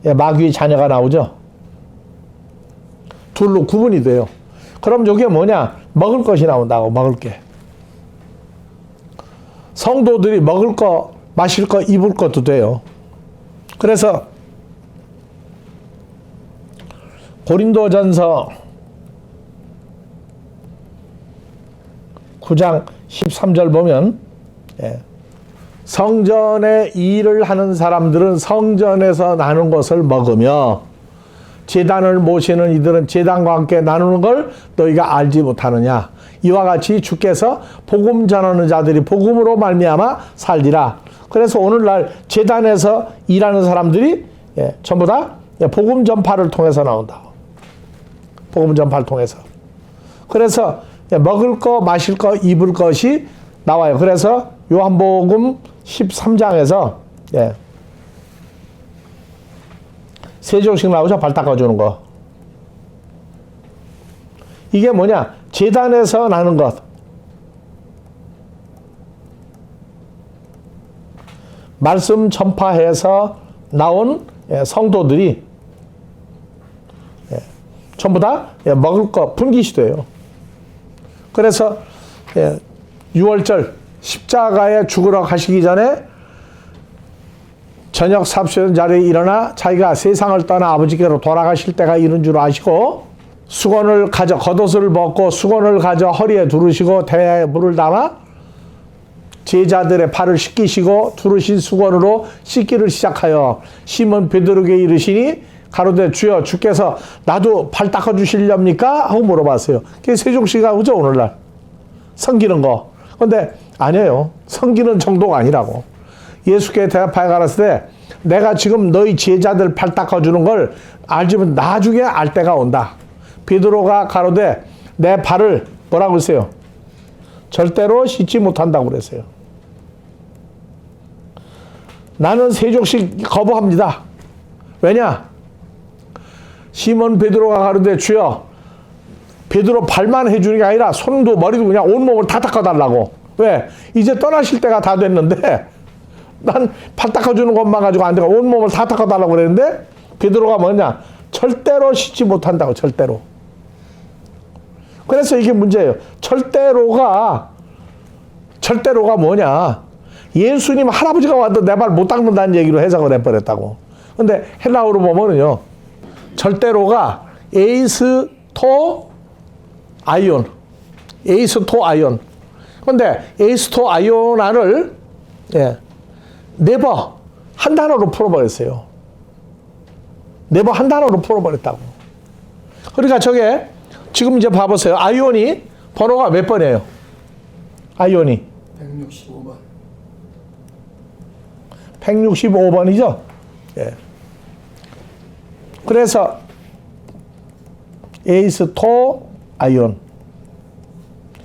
마귀의 자녀가 나오죠. 둘로 구분이 돼요. 그럼 이게 뭐냐? 먹을 것이 나온다고, 먹을 게. 성도들이 먹을 거, 마실 거, 입을 것도 돼요. 그래서 고린도전서 9장 13절 보면 성전의 일을 하는 사람들은 성전에서 나는 것을 먹으며 제단을 모시는 이들은 제단과 함께 나누는 걸 너희가 알지 못하느냐. 이와 같이 주께서 복음 전하는 자들이 복음으로 말미암아 살리라. 그래서 오늘날 제단에서 일하는 사람들이 전부 다 복음 전파를 통해서 나온다. 복음 전파를 통해서. 그래서 먹을 거, 마실 거, 입을 것이 나와요. 그래서 요한복음 13장에서 세 종씩 나오죠. 발 닦아주는 거. 이게 뭐냐? 제단에서 나는 것. 말씀 전파해서 나온 성도들이 전부 다 먹을 거 분기시돼요. 그래서 6월절 십자가에 죽으러 가시기 전에 저녁 삽시던 자리에 일어나 자기가 세상을 떠나 아버지께로 돌아가실 때가 이른 줄 아시고 수건을 가져 겉옷을 벗고 수건을 가져 허리에 두르시고 대야에 물을 담아 제자들의 발을 씻기시고 두르신 수건으로 씻기를 시작하여 시몬 베드로에게 이르시니 가로되 주여 주께서 나도 발 닦아주시렵니까? 하고 물어봤어요. 그게 세종시가 그죠 오늘날 섬기는 거. 근데 아니에요. 섬기는 정도가 아니라고. 예수께 대답하여 가라사대 때 내가 지금 너희 제자들 발 닦아주는 걸 알지만 나중에 알 때가 온다. 베드로가 가로되 내 발을 뭐라고 했어요? 절대로 씻지 못한다고 그랬어요. 나는 세족식 거부합니다. 왜냐? 시몬 베드로가 가로되 주여 베드로 발만 해주는 게 아니라 손도 머리도 그냥 온몸을 다 닦아달라고. 왜? 이제 떠나실 때가 다 됐는데 난 발 닦아주는 것만 가지고 안 되고 온몸을 다 닦아달라고 그랬는데 베드로가 뭐냐? 절대로 씻지 못한다고. 절대로. 그래서 이게 문제예요. 절대로가 뭐냐? 예수님 할아버지가 와도 내 발 못 닦는다는 얘기로 해석을 해버렸다고. 근데 헬라어로 보면은요. 절대로가 에이스토 아이온. 에이스토 아이온. 근데 에이스토 아이온을 네버 한 단어로 풀어버렸어요. 네버 한 단어로 풀어버렸다고. 그러니까 저게 지금 이제 봐보세요. 아이온이 번호가 몇 번이에요? 아이온이 165번. 165번이죠? 예. 그래서 에이스토 아이온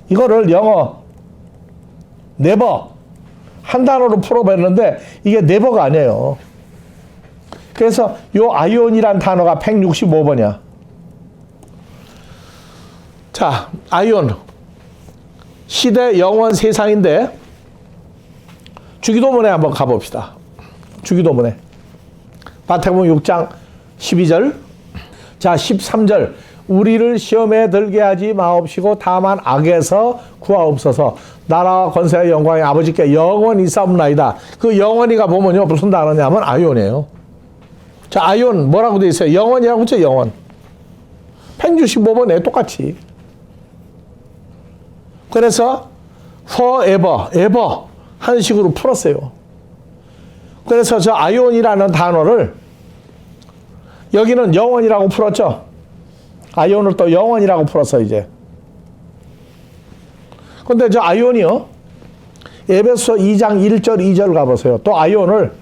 이거를 영어 네버 한 단어로 풀어봤는데 이게 네버가 아니에요. 그래서 요 아이온이란 단어가 165번이야. 자, 아이온 시대 영원 세상인데 주기도문에 한번 가봅시다. 주기도문에 마태복음 6장 12절 자 13절 우리를 시험에 들게 하지 마옵시고 다만 악에서 구하옵소서. 나라와 권세와 영광이 아버지께 영원히 있사옵나이다. 그 영원히가 보면요 무슨 단어냐면 아이온이에요. 자 아이온 뭐라고 돼 있어요? 영원이라고 했죠. 영원. 165번에 똑같이. 그래서 forever, ever 하는 식으로 풀었어요. 그래서 저 아이온이라는 단어를 여기는 영원이라고 풀었죠. 아이온을 또 영원이라고 풀었어 이제. 근데 저 아이온이요. 에베소 2장 1절 2절 가보세요. 또 아이온을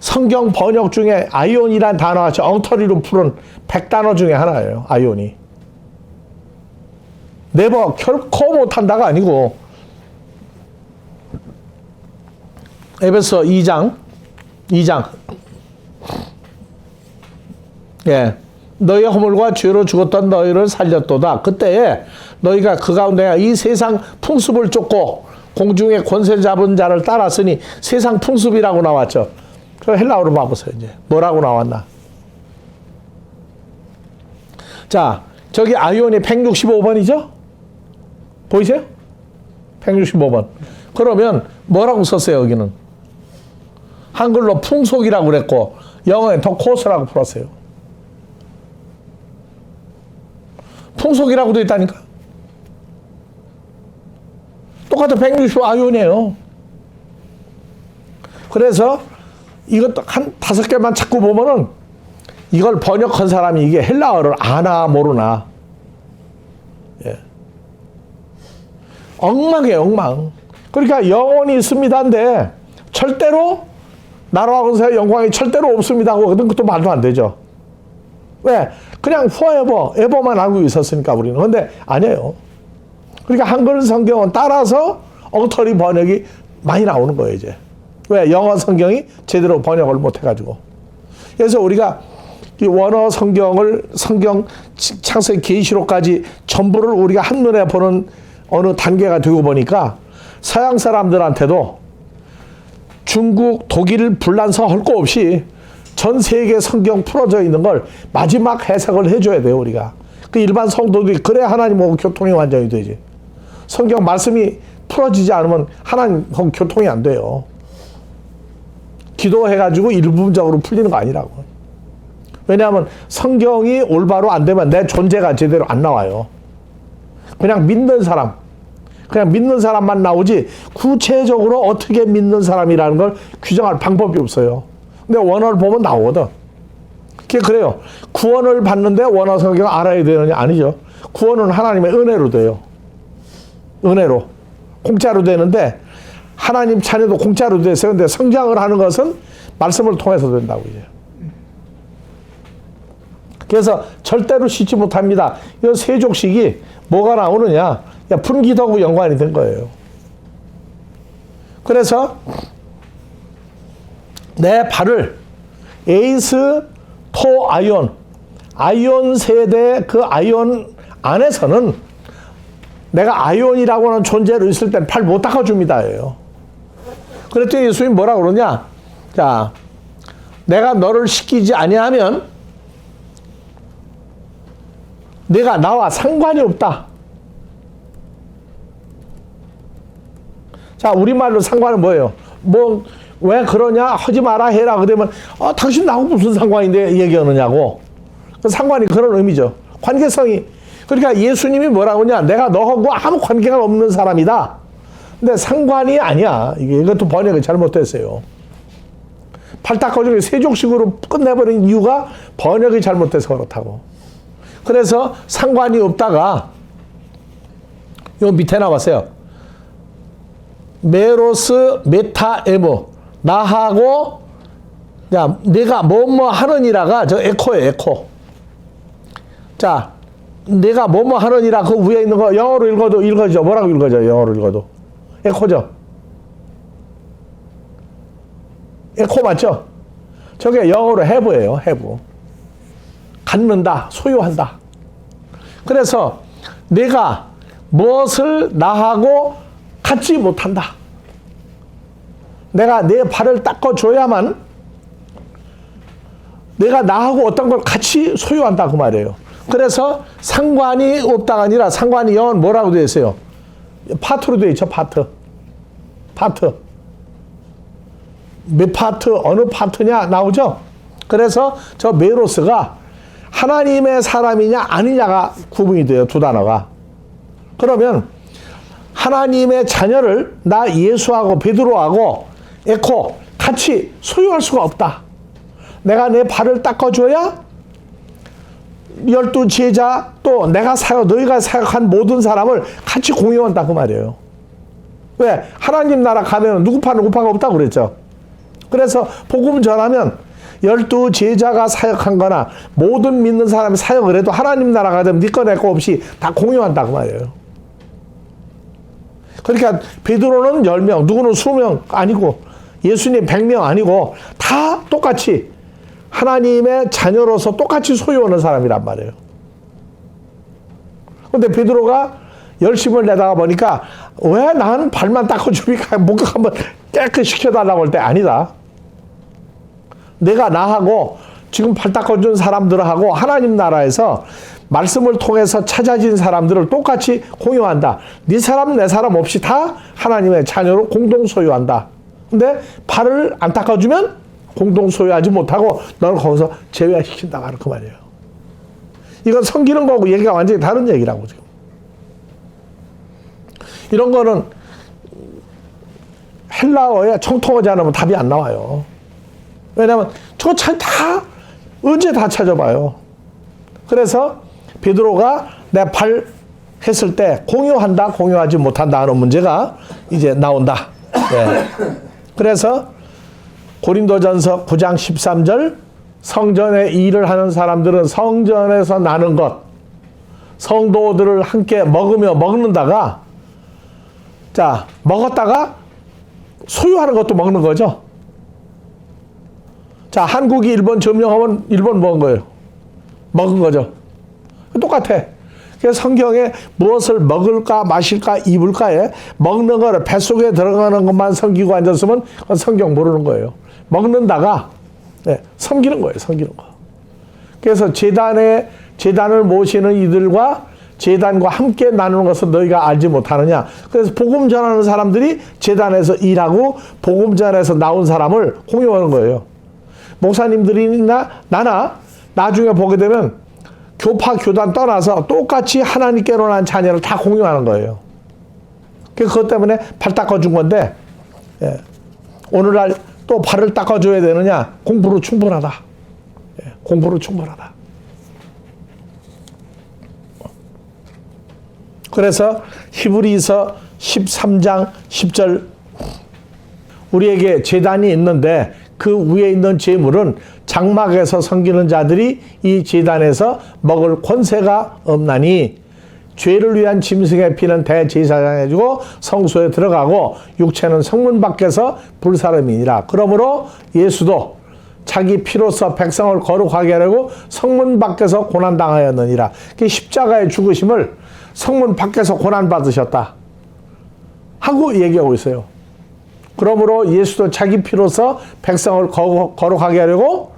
성경 번역 중에 아이온이란 단어가 저 엉터리로 풀은 100단어 중에 하나예요. 아이온이. 네버 결코 못한다가 아니고 에베소 2장 너희의 허물과 죄로 죽었던 너희를 살렸도다. 그때에 너희가 그 가운데 이 세상 풍습을 쫓고 공중의 권세 잡은 자를 따랐으니 세상 풍습이라고 나왔죠. 저 헬라어로 봐보세요. 이제 뭐라고 나왔나. 자 저기 아이온이 165번이죠. 보이세요? 165번. 그러면 뭐라고 썼어요 여기는? 한글로 풍속이라고 그랬고 영어에 더 코스라고 풀었어요. 풍속이라고 되어 있다니까. 똑같은 165 아이온이에요. 그래서 이것도 한 5개만 자꾸 보면은 이걸 번역한 사람이 이게 헬라어를 아나 모르나. 예. 엉망이에요, 엉망. 그러니까 영혼이 있습니다인데 절대로 나라와 권세와 영광이 절대로 없습니다 하고 그런 것도 말도 안 되죠. 왜? 그냥 forever, ever만 알고 있었으니까 우리는. 근데 아니에요. 그러니까 한글 성경은 따라서 엉터리 번역이 많이 나오는 거예요, 이제. 왜? 영어 성경이 제대로 번역을 못 해가지고. 그래서 우리가 이 원어 성경을 창세기 계시록까지 전부를 우리가 한눈에 보는 어느 단계가 되고 보니까 서양 사람들한테도 중국, 독일, 불란서 할 거 없이 전 세계 성경 풀어져 있는 걸 마지막 해석을 해줘야 돼요, 우리가. 그 일반 성도들이 그래야 하나님하고 교통이 완전히 되지. 성경 말씀이 풀어지지 않으면 하나님하고 교통이 안 돼요. 기도해가지고 일부분적으로 풀리는 거 아니라고. 왜냐하면 성경이 올바로 안 되면 내 존재가 제대로 안 나와요. 그냥 믿는 사람만 나오지 구체적으로 어떻게 믿는 사람이라는 걸 규정할 방법이 없어요. 근데 원어를 보면 나오거든. 그게 그래요. 구원을 받는데 원어 성경 알아야 되느냐? 아니죠. 구원은 하나님의 은혜로 돼요. 은혜로. 공짜로 되는데 하나님 자녀도 공짜로 됐어요. 근데 성장을 하는 것은 말씀을 통해서 된다고 이제. 그래서 절대로 씻지 못합니다. 이 세족식이 뭐가 나오느냐? 분기도하고 연관이 된 거예요. 그래서 내 발을 에이스 토 아이온 세대 그 아이온 안에서는 내가 아이온이라고 하는 존재로 있을 땐 팔 못 닦아줍니다예요. 그랬더니 예수님 뭐라 그러냐? 자, 내가 너를 씻기지 아니하면 내가 나와 상관이 없다. 자, 우리말로 상관은 뭐예요? 왜 그러냐? 하지 마라 해라. 그러면 당신 나하고 무슨 상관인데 얘기하느냐고. 상관이 그런 의미죠. 관계성이. 그러니까 예수님이 뭐라고 하냐? 내가 너하고 아무 관계가 없는 사람이다. 근데 상관이 아니야. 이것도 번역이 잘못됐어요. 팔 닦아주고 세족식으로 끝내버린 이유가 번역이 잘못돼서 그렇다고. 그래서 상관이 없다가 요 밑에 나왔어요. 메로스 메타에모 나하고 야 내가 뭐뭐 하느니라가 저 에코예요. 에코. 자 내가 뭐뭐 하느니라 그 위에 있는 거 영어로 읽어도 읽어져. 뭐라고 읽어져요? 영어로 읽어도 에코죠. 에코 맞죠? 저게 영어로 have예요. have. 갖는다, 소유한다. 그래서 내가 무엇을 나하고 갖지 못한다. 내가 내 발을 닦아줘야만 내가 나하고 어떤 걸 같이 소유한다 그 말이에요. 그래서 상관이 없다가 아니라 상관이 영어는 뭐라고 되어 있어요? 파트로 되어 있죠. 파트. 몇 파트, 어느 파트냐 나오죠? 그래서 저 메로스가 하나님의 사람이냐 아니냐가 구분이 돼요. 두 단어가. 그러면 하나님의 자녀를 나 예수하고 베드로하고 에코 같이 소유할 수가 없다. 내가 내 발을 닦아줘야 12 제자 또 내가 너희가 사역한 모든 사람을 같이 공유한다 그 말이에요. 왜? 하나님 나라 가면 누구파 없다고 그랬죠. 그래서 복음 전하면 12 제자가 사역한 거나 모든 믿는 사람이 사역을 해도 하나님 나라가 되면 네 거 내 거 없이 다 공유한다 그 말이에요. 그러니까 베드로는 10명, 누구는 20명 아니고 예수님 100명 아니고 다 똑같이 하나님의 자녀로서 똑같이 소유하는 사람이란 말이에요. 근데 베드로가 열심을 내다가 보니까 왜 나는 발만 닦아주니까 목욕 한번 깨끗이 시켜달라고 할 때 아니다. 내가 나하고 지금 발 닦아준 사람들하고 하나님 나라에서 말씀을 통해서 찾아진 사람들을 똑같이 공유한다. 네 사람 내 사람 없이 다 하나님의 자녀로 공동 소유한다. 근데 발을 안 닦아주면 공동 소유하지 못하고 너를 거기서 제외시킨다 하는 그 말이에요. 이건 섬기는 거고 얘기가 완전히 다른 얘기라고 지금. 이런 거는 헬라어에 청통하지 않으면 답이 안 나와요. 왜냐하면 저거 다 언제 다 찾아봐요. 그래서 베드로가 내 발 했을 때 공유한다, 공유하지 못한다 하는 문제가 이제 나온다. 네. 그래서 고린도전서 9장 13절 성전의 일을 하는 사람들은 성전에서 나는 것, 성도들을 함께 먹는다가 자, 먹었다가 소유하는 것도 먹는 거죠. 자, 한국이 일본 점령하면 일본 먹은 거예요. 먹은 거죠. 똑같아. 그래서 성경에 무엇을 먹을까 마실까 입을까에 먹는 거를 뱃속에 들어가는 것만 섬기고 앉았으면 성경 모르는 거예요. 먹는다가 섬기는 거예요. 섬기는 거. 그래서 제단을 모시는 이들과 제단과 함께 나누는 것을 너희가 알지 못하느냐. 그래서 복음 전하는 사람들이 제단에서 일하고 복음 전에서 나온 사람을 공유하는 거예요. 목사님들이나 나나 나중에 보게 되면 교파 교단 떠나서 똑같이 하나님께로 난 자녀를 다 공유하는 거예요. 그것 때문에 발 닦아준 건데 오늘날 또 발을 닦아줘야 되느냐? 공부로 충분하다. 공부로 충분하다. 그래서 히브리서 13장 10절 우리에게 제단이 있는데 그 위에 있는 제물은 장막에서 섬기는 자들이 이 제단에서 먹을 권세가 없나니 죄를 위한 짐승의 피는 대제사장에 주고 성소에 들어가고 육체는 성문 밖에서 불사름이니라. 그러므로 예수도 자기 피로써 백성을 거룩하게 하려고 성문 밖에서 고난당하였느니라. 그 십자가의 죽으심을 성문 밖에서 고난받으셨다 하고 얘기하고 있어요. 그러므로 예수도 자기 피로써 백성을 거룩하게 하려고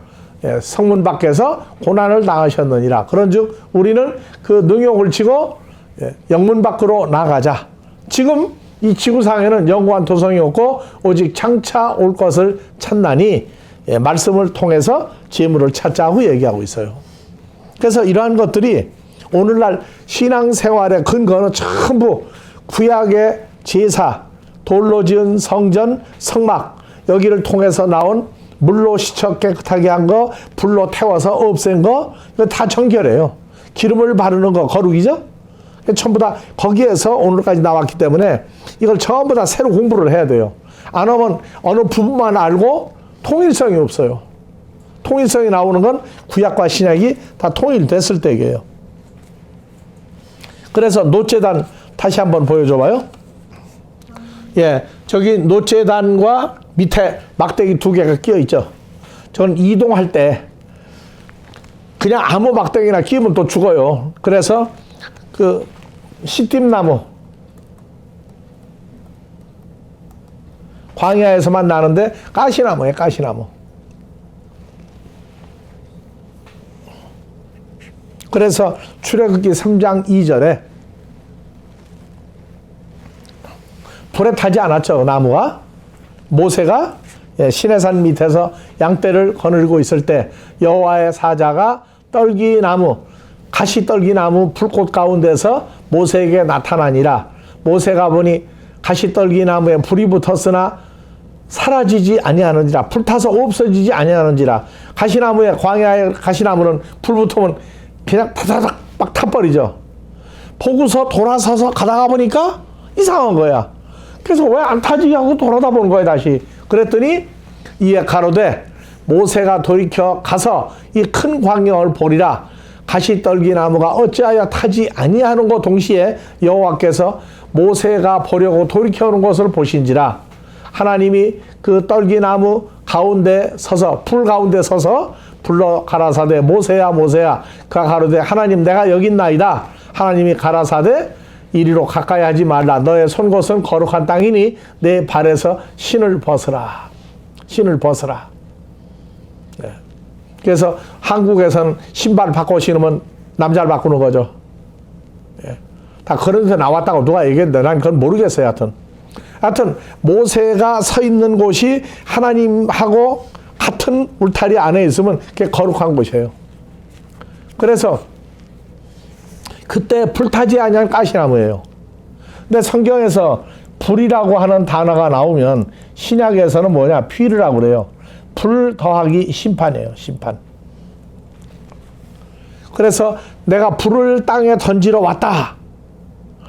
성문 밖에서 고난을 당하셨느니라. 그런즉 우리는 그 능욕을 치고 영문 밖으로 나가자. 지금 이 지구상에는 영원한 도성이 없고 오직 장차 올 것을 찾나니 말씀을 통해서 재물을 찾자고 얘기하고 있어요. 그래서 이러한 것들이 오늘날 신앙생활의 근거는 전부 구약의 제사, 돌로 지은 성전, 성막 여기를 통해서 나온 물로 씻어 깨끗하게 한 거, 불로 태워서 없앤 거 이거 다 정결해요. 기름을 바르는 거 거룩이죠. 전부 다 거기에서 오늘까지 나왔기 때문에 이걸 전부 다 새로 공부를 해야 돼요. 안 하면 어느 부분만 알고 통일성이 없어요. 통일성이 나오는 건 구약과 신약이 다 통일됐을 때예요. 그래서 노제단 다시 한번 보여줘봐요. 저기 노제단과 밑에 막대기 두 개가 끼어 있죠. 저는 이동할 때 그냥 아무 막대기나 끼우면 또 죽어요. 그래서 그 시띠나무 광야에서만 나는데 가시나무예요. 가시나무. 그래서 출애굽기 3장 2절에 불에 타지 않았죠. 나무가. 모세가 시내산 밑에서 양떼를 거느리고 있을 때 여호와의 사자가 떨기나무 가시떨기나무 불꽃 가운데서 모세에게 나타나니라. 모세가 보니 가시떨기나무에 불이 붙었으나 사라지지 아니하는지라. 불타서 없어지지 아니하는지라. 가시나무에 광야의 가시나무는 불 붙으면 그냥 타다닥 막 타버리죠. 보고서 돌아서서 가다가 보니까 이상한 거야. 그래서 왜 안 타지 하고 돌아다 보는 거야 다시. 그랬더니 이에 가로되 모세가 돌이켜 가서 이 큰 광야를 보리라. 가시떨기나무가 어찌하여 타지 아니하는 것 동시에 여호와께서 모세가 보려고 돌이켜오는 것을 보신지라. 하나님이 그 떨기나무 가운데 서서 불 가운데 서서 불러 가라사대 모세야 모세야. 그가 가로되 하나님 내가 여기 있나이다. 하나님이 가라사대 이리로 가까이 하지 말라. 너의 손 곳은 거룩한 땅이니 내 발에서 신을 벗으라. 신을 벗으라. 그래서 한국에서는 신발 바꿔 신으면 남자를 바꾸는 거죠. 다 그런 데 나왔다고 누가 얘기했는데 난 그건 모르겠어요. 하여튼 모세가 서 있는 곳이 하나님하고 같은 울타리 안에 있으면 그게 거룩한 곳이에요. 그래서 그때 불타지 아니한 가시나무예요. 근데 성경에서 불이라고 하는 단어가 나오면 신약에서는 뭐냐? 피르라고 그래요. 불 더하기 심판이에요. 심판. 그래서 내가 불을 땅에 던지러 왔다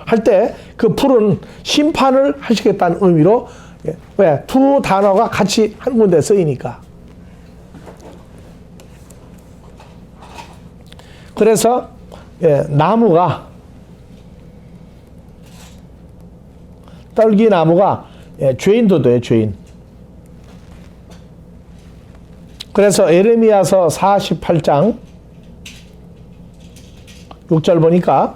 할 때 그 불은 심판을 하시겠다는 의미로 왜? 두 단어가 같이 한 군데 쓰이니까. 그래서 나무가 떨기나무가 죄인도 돼요. 죄인. 그래서 에레미야서 48장 6절 보니까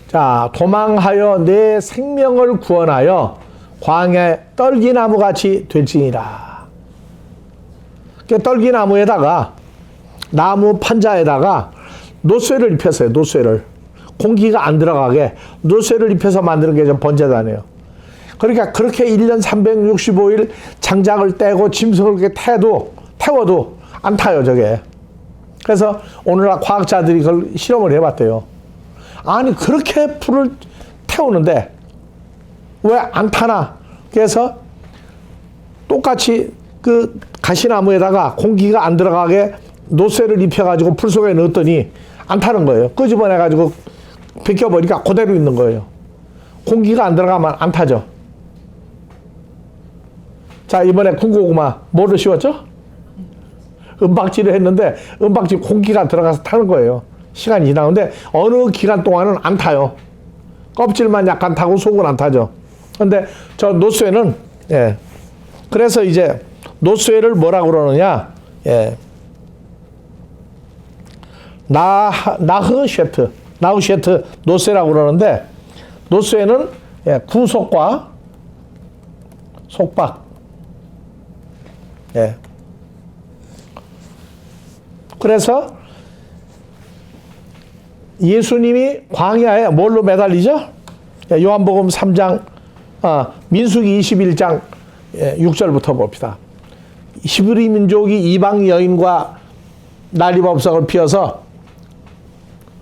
자, 도망하여 내 생명을 구원하여 광야에 떨기나무 같이 될지니라. 떨기나무에다가 나무 판자에다가 노쇠를 입혔어요. 노쇠를. 공기가 안 들어가게 노쇠를 입혀서 만드는 게 좀 번제단이에요. 그러니까 그렇게 1년 365일 장작을 떼고 짐승을 그렇게 태워도 안 타요, 저게. 그래서 오늘날 과학자들이 그걸 실험을 해봤대요. 아니, 그렇게 불을 태우는데 왜 안 타나? 그래서 똑같이 그 가시나무에다가 공기가 안 들어가게 노쇠를 입혀가지고 불 속에 넣었더니 안 타는 거예요. 끄집어내가지고 벗겨버리니까 그대로 있는 거예요. 공기가 안 들어가면 안 타죠. 자, 이번에 군고구마 뭐를 씌웠죠? 은박지를 했는데 은박지 공기가 들어가서 타는 거예요. 시간이 지나는데 어느 기간 동안은 안 타요. 껍질만 약간 타고 속은 안 타죠. 근데 저 노쇠는 그래서 이제 노쇠를 뭐라고 그러느냐? 나흐쉐트 노쇠라고 그러는데 노쇠는 구속과 속박. 그래서 예수님이 광야에 뭘로 매달리죠? 요한복음 3장, 민수기 21장 6절부터 봅시다. 히브리 민족이 이방 여인과 난리법석을 피워서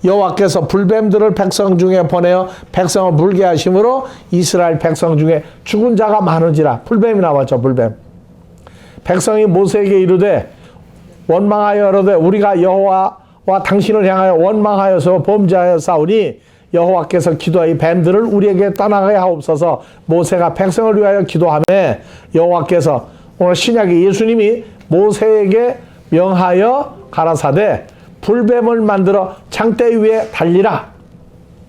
여호와께서 불뱀들을 백성 중에 보내어 백성을 물게 하심으로 이스라엘 백성 중에 죽은 자가 많은지라. 불뱀이 나왔죠. 불뱀. 백성이 모세에게 이르되 원망하여로되 우리가 여호와와 당신을 향하여 원망하여서 범죄하여 싸우니 여호와께서 기도하여 뱀들을 우리에게 떠나게 하옵소서. 모세가 백성을 위하여 기도하며 여호와께서 오늘 신약의 예수님이 모세에게 명하여 가라사대 불뱀을 만들어 창대 위에 달리라.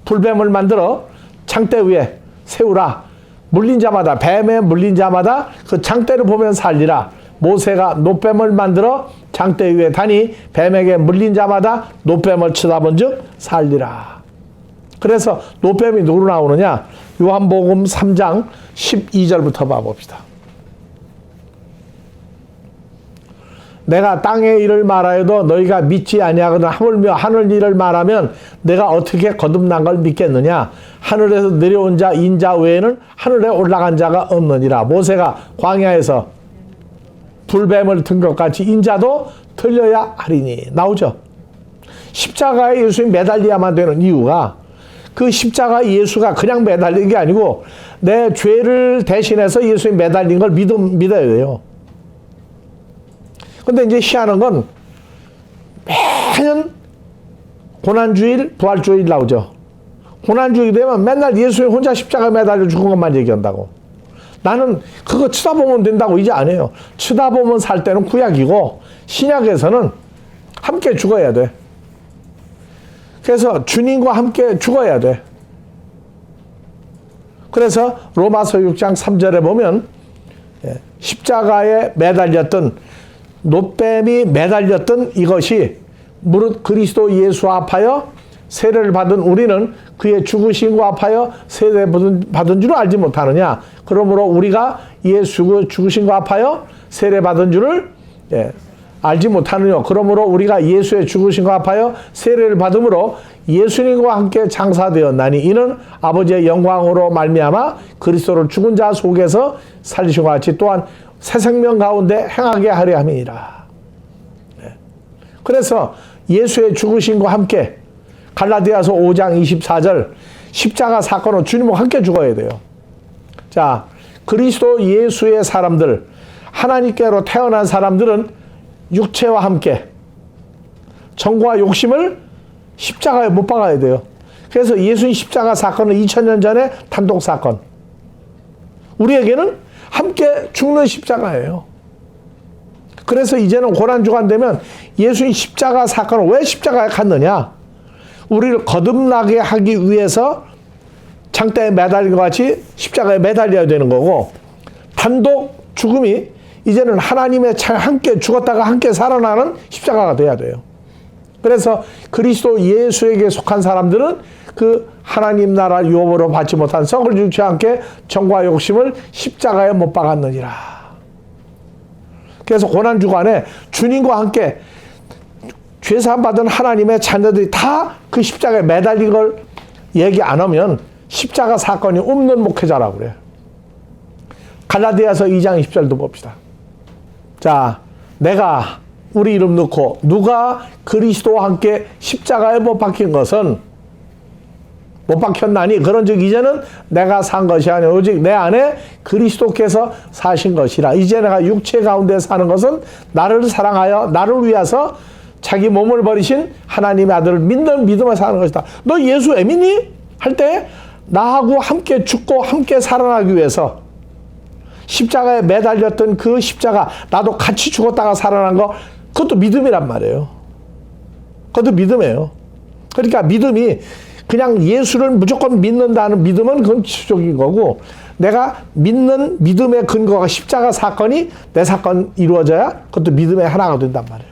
불뱀을 만들어 창대 위에 세우라. 물린 자마다 뱀에 물린 자마다 그 창대를 보면 살리라. 모세가 노뱀을 만들어 창대 위에 다니 뱀에게 물린 자마다 노뱀을 쳐다본 즉 살리라. 그래서 노뱀이 누구로 나오느냐? 요한복음 3장 12절부터 봐봅시다. 내가 땅의 일을 말하여도 너희가 믿지 아니하거든 하물며 하늘 일을 말하면 내가 어떻게 거듭난 걸 믿겠느냐? 하늘에서 내려온 자 인자 외에는 하늘에 올라간 자가 없느니라. 모세가 광야에서 불뱀을 든 것 같이 인자도 틀려야 하리니. 나오죠. 십자가에 예수님 매달려야만 되는 이유가 그 십자가 예수가 그냥 매달린 게 아니고 내 죄를 대신해서 예수님 매달린 걸 믿어야 돼요. 근데 이제 희한한 건 매년 고난주일, 부활주일 나오죠. 고난주일 되면 맨날 예수님 혼자 십자가 매달려 죽은 것만 얘기한다고. 나는 그거 쳐다보면 된다고 이제 안 해요. 쳐다보면 살 때는 구약이고 신약에서는 함께 죽어야 돼. 그래서 주님과 함께 죽어야 돼. 그래서 로마서 6장 3절에 보면 십자가에 매달렸던 노뱀이 매달렸던 이것이 무릇 그리스도 예수 앞하여 세례를 받은 우리는 그의 죽으심과 합하여 세례 받은 줄을 알지 못하느냐. 그러므로 우리가 예수 죽으심과 합하여 세례 받은 줄을 알지 못하느냐. 그러므로 우리가 예수의 죽으심과 합하여 세례를 받음으로 예수님과 함께 장사되었나니 이는 아버지의 영광으로 말미암아 그리스도를 죽은 자 속에서 살리신 것 같이 또한 새 생명 가운데 행하게 하려 함이니라. 그래서 예수의 죽으심과 함께 갈라디아서 5장 24절 십자가 사건은 주님과 함께 죽어야 돼요. 자, 그리스도 예수의 사람들, 하나님께로 태어난 사람들은 육체와 함께 정과 욕심을 십자가에 못 박아야 돼요. 그래서 예수님 십자가 사건은 2000년 전에 단독 사건. 우리에게는 함께 죽는 십자가예요. 그래서 이제는 고난주간 되면 예수님 십자가 사건을 왜 십자가에 갔느냐? 우리를 거듭나게 하기 위해서 장대에 매달린 것 같이 십자가에 매달려야 되는 거고, 단독 죽음이 이제는 하나님의 함께 죽었다가 함께 살아나는 십자가가 돼야 돼요. 그래서 그리스도 예수에게 속한 사람들은 그 하나님 나라 유업으로 받지 못한 썩을 죽지 않게 정과 욕심을 십자가에 못 박았느니라. 그래서 고난주간에 주님과 함께 죄사함 받은 하나님의 자녀들이 다 그 십자가에 매달린 걸 얘기 안 하면 십자가 사건이 없는 목회자라고 그래요. 갈라디아서 2장 20절도 봅시다. 자, 내가 우리 이름 넣고 누가 그리스도와 함께 십자가에 못 박힌 것은 못 박혔나니 그런즉 이제는 내가 산 것이 아니오 오직 내 안에 그리스도께서 사신 것이라. 이제 내가 육체 가운데 사는 것은 나를 사랑하여 나를 위해서 자기 몸을 버리신 하나님의 아들을 믿는 믿음에 사는 것이다. 너 예수 믿니? 할 때 나하고 함께 죽고 함께 살아나기 위해서 십자가에 매달렸던 그 십자가, 나도 같이 죽었다가 살아난 거, 그것도 믿음이란 말이에요. 그것도 믿음이에요. 그러니까 믿음이 그냥 예수를 무조건 믿는다는 믿음은 그건 기초적인 거고, 내가 믿는 믿음의 근거가 십자가 사건이 내 사건 이루어져야 그것도 믿음의 하나가 된단 말이에요.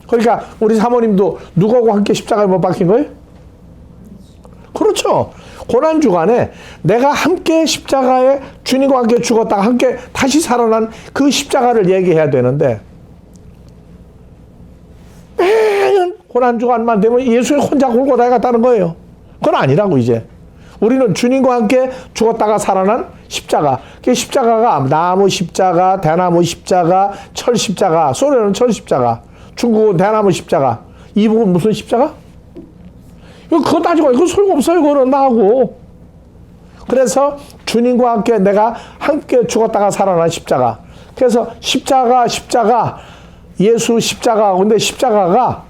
그러니까 우리 사모님도 누구하고 함께 십자가에 못 박힌 거예요? 그렇죠. 고난주간에 내가 함께 십자가에 주님과 함께 죽었다가 함께 다시 살아난 그 십자가를 얘기해야 되는데, 매년 고난주간만 되면 예수님 혼자 골고 다녔다는 거예요. 그건 아니라고. 이제 우리는 주님과 함께 죽었다가 살아난 십자가. 그 십자가가 나무 십자가, 대나무 십자가, 철 십자가, 소련은 철 십자가, 중국은 대나무 십자가. 이북은 무슨 십자가? 그거 따지고 이거 소용없어요. 그거는 나하고. 그래서 주님과 함께 내가 함께 죽었다가 살아난 십자가. 그래서 십자가 예수 십자가. 근데 십자가가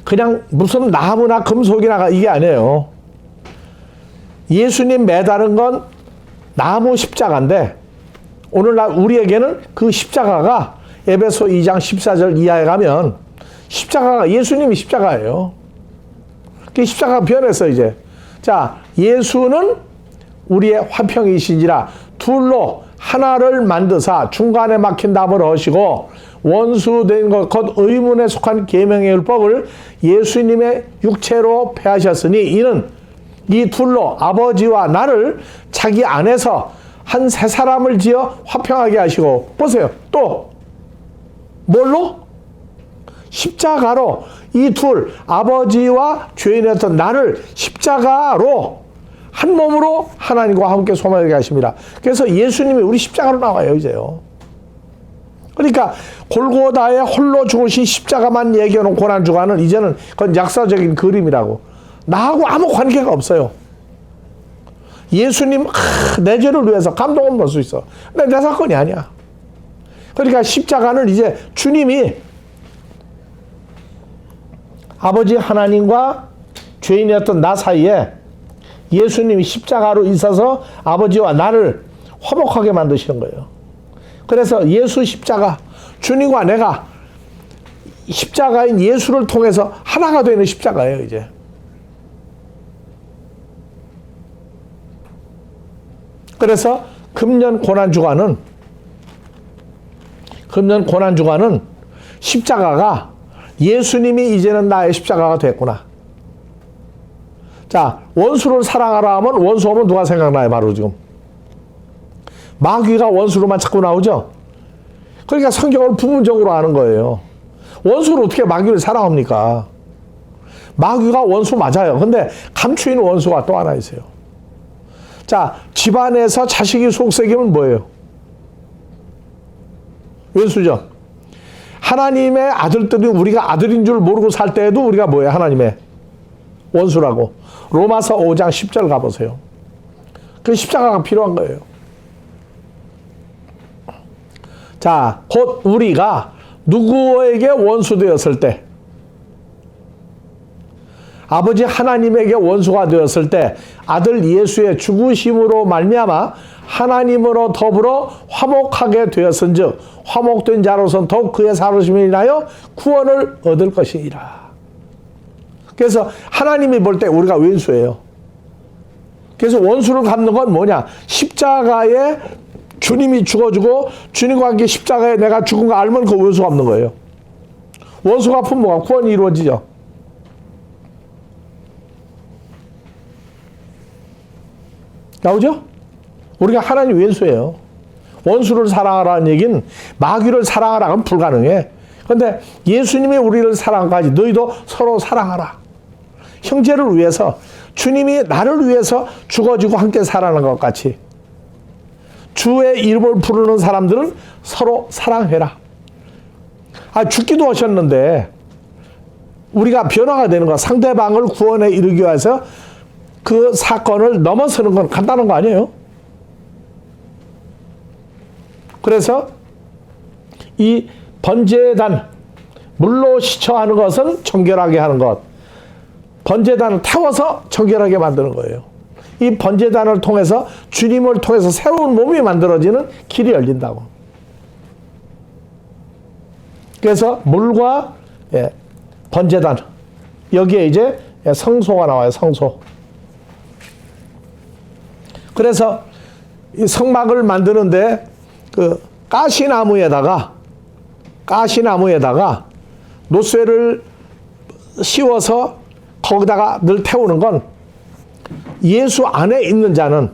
그냥 무슨 나무나 금속이나 이게 아니에요. 예수님 매달은 건 나무 십자가인데, 오늘날 우리에게는 그 십자가가 에베소 2장 14절 이하에 가면 십자가가 예수님이 십자가예요. 그 십자가가 변했어 이제. 자, 예수는 우리의 화평이신지라 둘로 하나를 만드사 중간에 막힌 담을 하시고 원수된 것 곧 의문에 속한 계명의 율법을 예수님의 육체로 폐하셨으니 이는 이 둘로 아버지와 나를 자기 안에서 한 세 사람을 지어 화평하게 하시고, 보세요. 또 뭘로? 십자가로 이 둘, 아버지와 죄인이었던 나를 십자가로 한 몸으로 하나님과 함께 소망하게 하십니다. 그래서 예수님이 우리 십자가로 나와요 이제요. 그러니까 골고다에 홀로 죽으신 십자가만 얘기하는 고난주간은 이제는 그건 약사적인 그림이라고. 나하고 아무 관계가 없어요. 예수님 내 죄를 위해서 감동은 볼 수 있어. 근데 내 사건이 아니야. 그러니까 십자가는 이제 주님이 아버지 하나님과 죄인이었던 나 사이에 예수님이 십자가로 있어서 아버지와 나를 화목하게 만드시는 거예요. 그래서 예수 십자가, 주님과 내가 십자가인 예수를 통해서 하나가 되는 십자가예요 이제. 그래서 금년 고난주간은 십자가가 예수님이 이제는 나의 십자가가 됐구나. 자, 원수를 사랑하라 하면 원수 하면 누가 생각나요? 바로 지금 마귀가 원수로만 자꾸 나오죠. 그러니까 성경을 부분적으로 하는 거예요. 원수를 어떻게 마귀를 사랑합니까? 마귀가 원수 맞아요. 근데 감추이는 원수가 또 하나 있어요. 자, 집안에서 자식이 속썩이면 뭐예요? 원수죠. 하나님의 아들들이 우리가 아들인 줄 모르고 살 때에도 우리가 뭐예요? 하나님의 원수라고. 로마서 5장 10절 가보세요. 그 십자가가 필요한 거예요. 자, 곧 우리가 누구에게 원수 되었을 때, 아버지 하나님에게 원수가 되었을 때 아들 예수의 죽으심으로 말미암아 하나님으로 더불어 화목하게 되었은즉 화목된 자로서는 더욱 그의 살으심을 인하여 구원을 얻을 것이니라. 그래서 하나님이 볼 때 우리가 원수예요. 그래서 원수를 갚는 건 뭐냐? 십자가에 주님이 죽어주고 주님과 함께 십자가에 내가 죽은 거 알면 그 원수 갚는 거예요. 원수 갚으면 뭐가 구원이 이루어지죠. 나오죠? 우리가 하나님 원수예요. 원수를 사랑하라는 얘기는 마귀를 사랑하라는 불가능해. 그런데 예수님이 우리를 사랑까지 너희도 서로 사랑하라. 형제를 위해서 주님이 나를 위해서 죽어주고 함께 살아가는 것 같이 주의 이름을 부르는 사람들은 서로 사랑해라. 죽기도 하셨는데 우리가 변화가 되는 거, 상대방을 구원에 이르기 위해서 그 사건을 넘어서는 건 간단한 거 아니에요? 그래서 이 번제단, 물로 시쳐하는 것은 정결하게 하는 것, 번제단을 태워서 정결하게 만드는 거예요. 이 번제단을 통해서 주님을 통해서 새로운 몸이 만들어지는 길이 열린다고. 그래서 물과 번제단, 여기에 이제 성소가 나와요. 성소. 그래서 이 성막을 만드는데 그 가시나무에다가 노쇠를 씌워서 거기다가 늘 태우는 건 예수 안에 있는 자는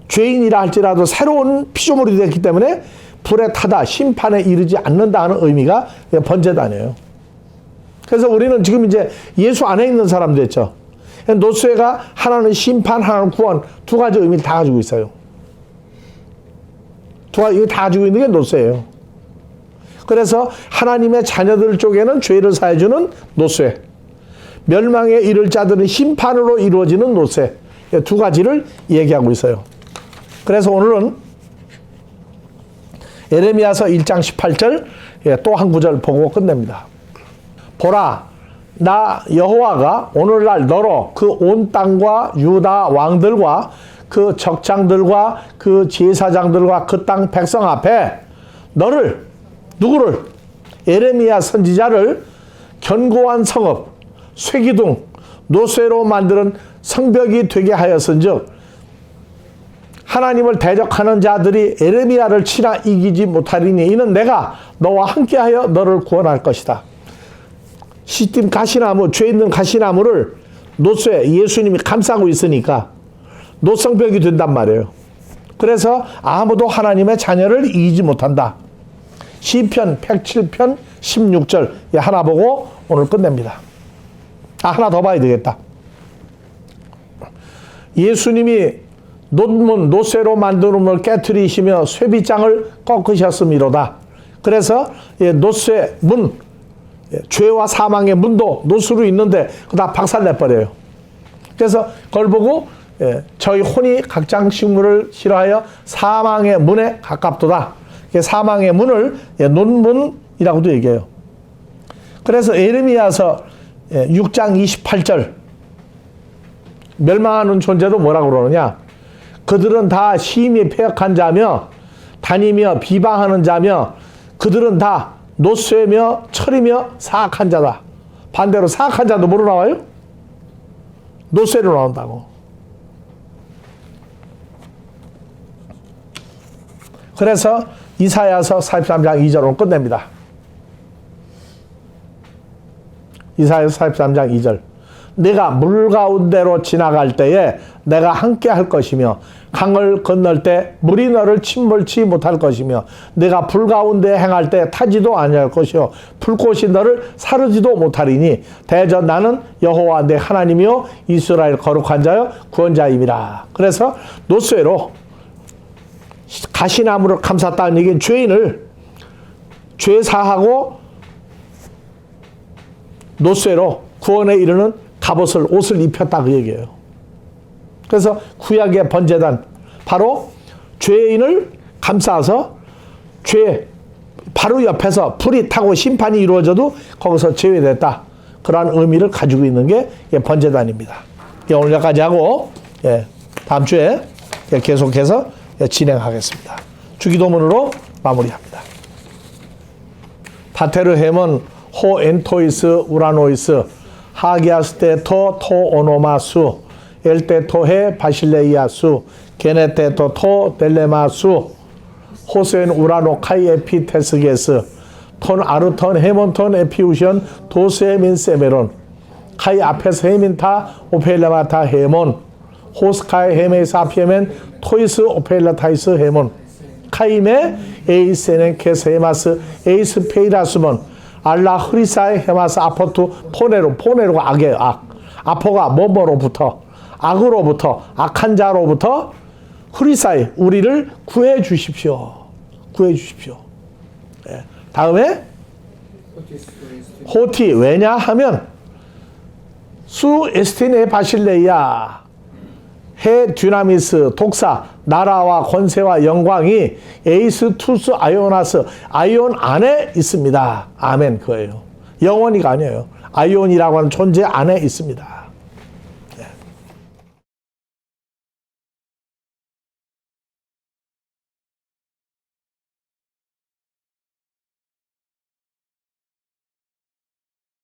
죄인이라 할지라도 새로운 피조물이 됐기 때문에 불에 타다 심판에 이르지 않는다는 의미가 번제단이에요. 그래서 우리는 지금 이제 예수 안에 있는 사람 됐죠. 노쇠가 하나는 심판, 하나는 구원, 두 가지 의미를 다 가지고 있어요. 이거 다 가지고 있는 게 노쇠예요. 그래서 하나님의 자녀들 쪽에는 죄를 사해주는 노쇠, 멸망에 이를 자들은 심판으로 이루어지는 노쇠, 두 가지를 얘기하고 있어요. 그래서 오늘은 에레미야서 1장 18절 또 한 구절 보고 끝냅니다. 보라, 나 여호와가 오늘날 너로 그 온 땅과 유다 왕들과 그 적장들과 그 제사장들과 그 땅 백성 앞에 너를, 누구를? 에레미야 선지자를 견고한 성읍, 쇠기둥, 노쇠로 만드는 성벽이 되게 하였은즉 하나님을 대적하는 자들이 에레미야를 치나 이기지 못하리니 이는 내가 너와 함께하여 너를 구원할 것이다. 시딤 가시나무, 죄 있는 가시나무를 노쇠, 예수님이 감싸고 있으니까 노성벽이 된단 말이에요. 그래서 아무도 하나님의 자녀를 이기지 못한다. 시편 107편 16절 하나 보고 오늘 끝냅니다. 하나 더 봐야 되겠다. 예수님이 논문, 노쇠로 만든 문을 깨트리시며 쇠빗장을 꺾으셨음이로다. 그래서 노쇠 문, 죄와 사망의 문도 노수로 있는데 그거 다 박살내버려요. 그래서 그걸 보고 저희 혼이 각장 식물을 싫어하여 사망의 문에 가깝도다. 사망의 문을 논문이라고도 얘기해요. 그래서 에레미야서 6장 28절 멸망하는 존재도 뭐라고 그러느냐? 그들은 다 심히 패역한 자며 다니며 비방하는 자며 그들은 다 노쇠며 철이며 사악한 자다. 반대로 사악한 자도 뭐로 나와요? 노쇠로 나온다고. 그래서 이사야서 43장 2절로 끝냅니다. 이사야서 43장 2절. 내가 물 가운데로 지나갈 때에 내가 함께 할 것이며 강을 건널 때 물이 너를 침몰치 못할 것이며 내가 불 가운데 행할 때 타지도 아니할 것이요 불꽃이 너를 사르지도 못하리니 대저 나는 여호와 내 하나님이요 이스라엘 거룩한 자여 구원자임이라. 그래서 노쇠로 가시나무를 감쌌다는 얘기는 죄인을 죄 사하고 노쇠로 구원에 이르는 갑옷을, 옷을 입혔다 그 얘기예요. 그래서 구약의 번제단, 바로 죄인을 감싸서 죄 바로 옆에서 불이 타고 심판이 이루어져도 거기서 제외됐다. 그러한 의미를 가지고 있는 게 번제단입니다. 오늘 여기까지 하고 다음 주에 계속해서 진행하겠습니다. 주기도문으로 마무리합니다. 파테르 헤몬 호 엔토이스 우라노이스 하기아스테토 토 오노마수 엘테토헤 바실레이아수 게네테토 토 델레마수 호센 우라노 카이 에피테스게스 톤 아르톤 헤몬톤 에피우션 도세 민세메론 카이 아페스 헤민타 오펠레마타 헤몬 호스카이 헤메이사 피에멘 토이스 오펠라타이스 헤몬 카이메 에이세넨 케세마스 에이스 페이라스몬 알라 흐리사의 헤마스 아포투 포네로가 악의 악 아포가 뭐뭐로부터 악으로부터 악한 자로부터 흐리사이 우리를 구해 주십시오. 다음에 호티 왜냐하면 수 에스티네 바실레이아 해 듀나미스 독사 나라와 권세와 영광이 에이스 투스 아이오나스 아이온 안에 있습니다. 아멘. 그거예요. 영원히가 아니에요. 아이온이라고 하는 존재 안에 있습니다.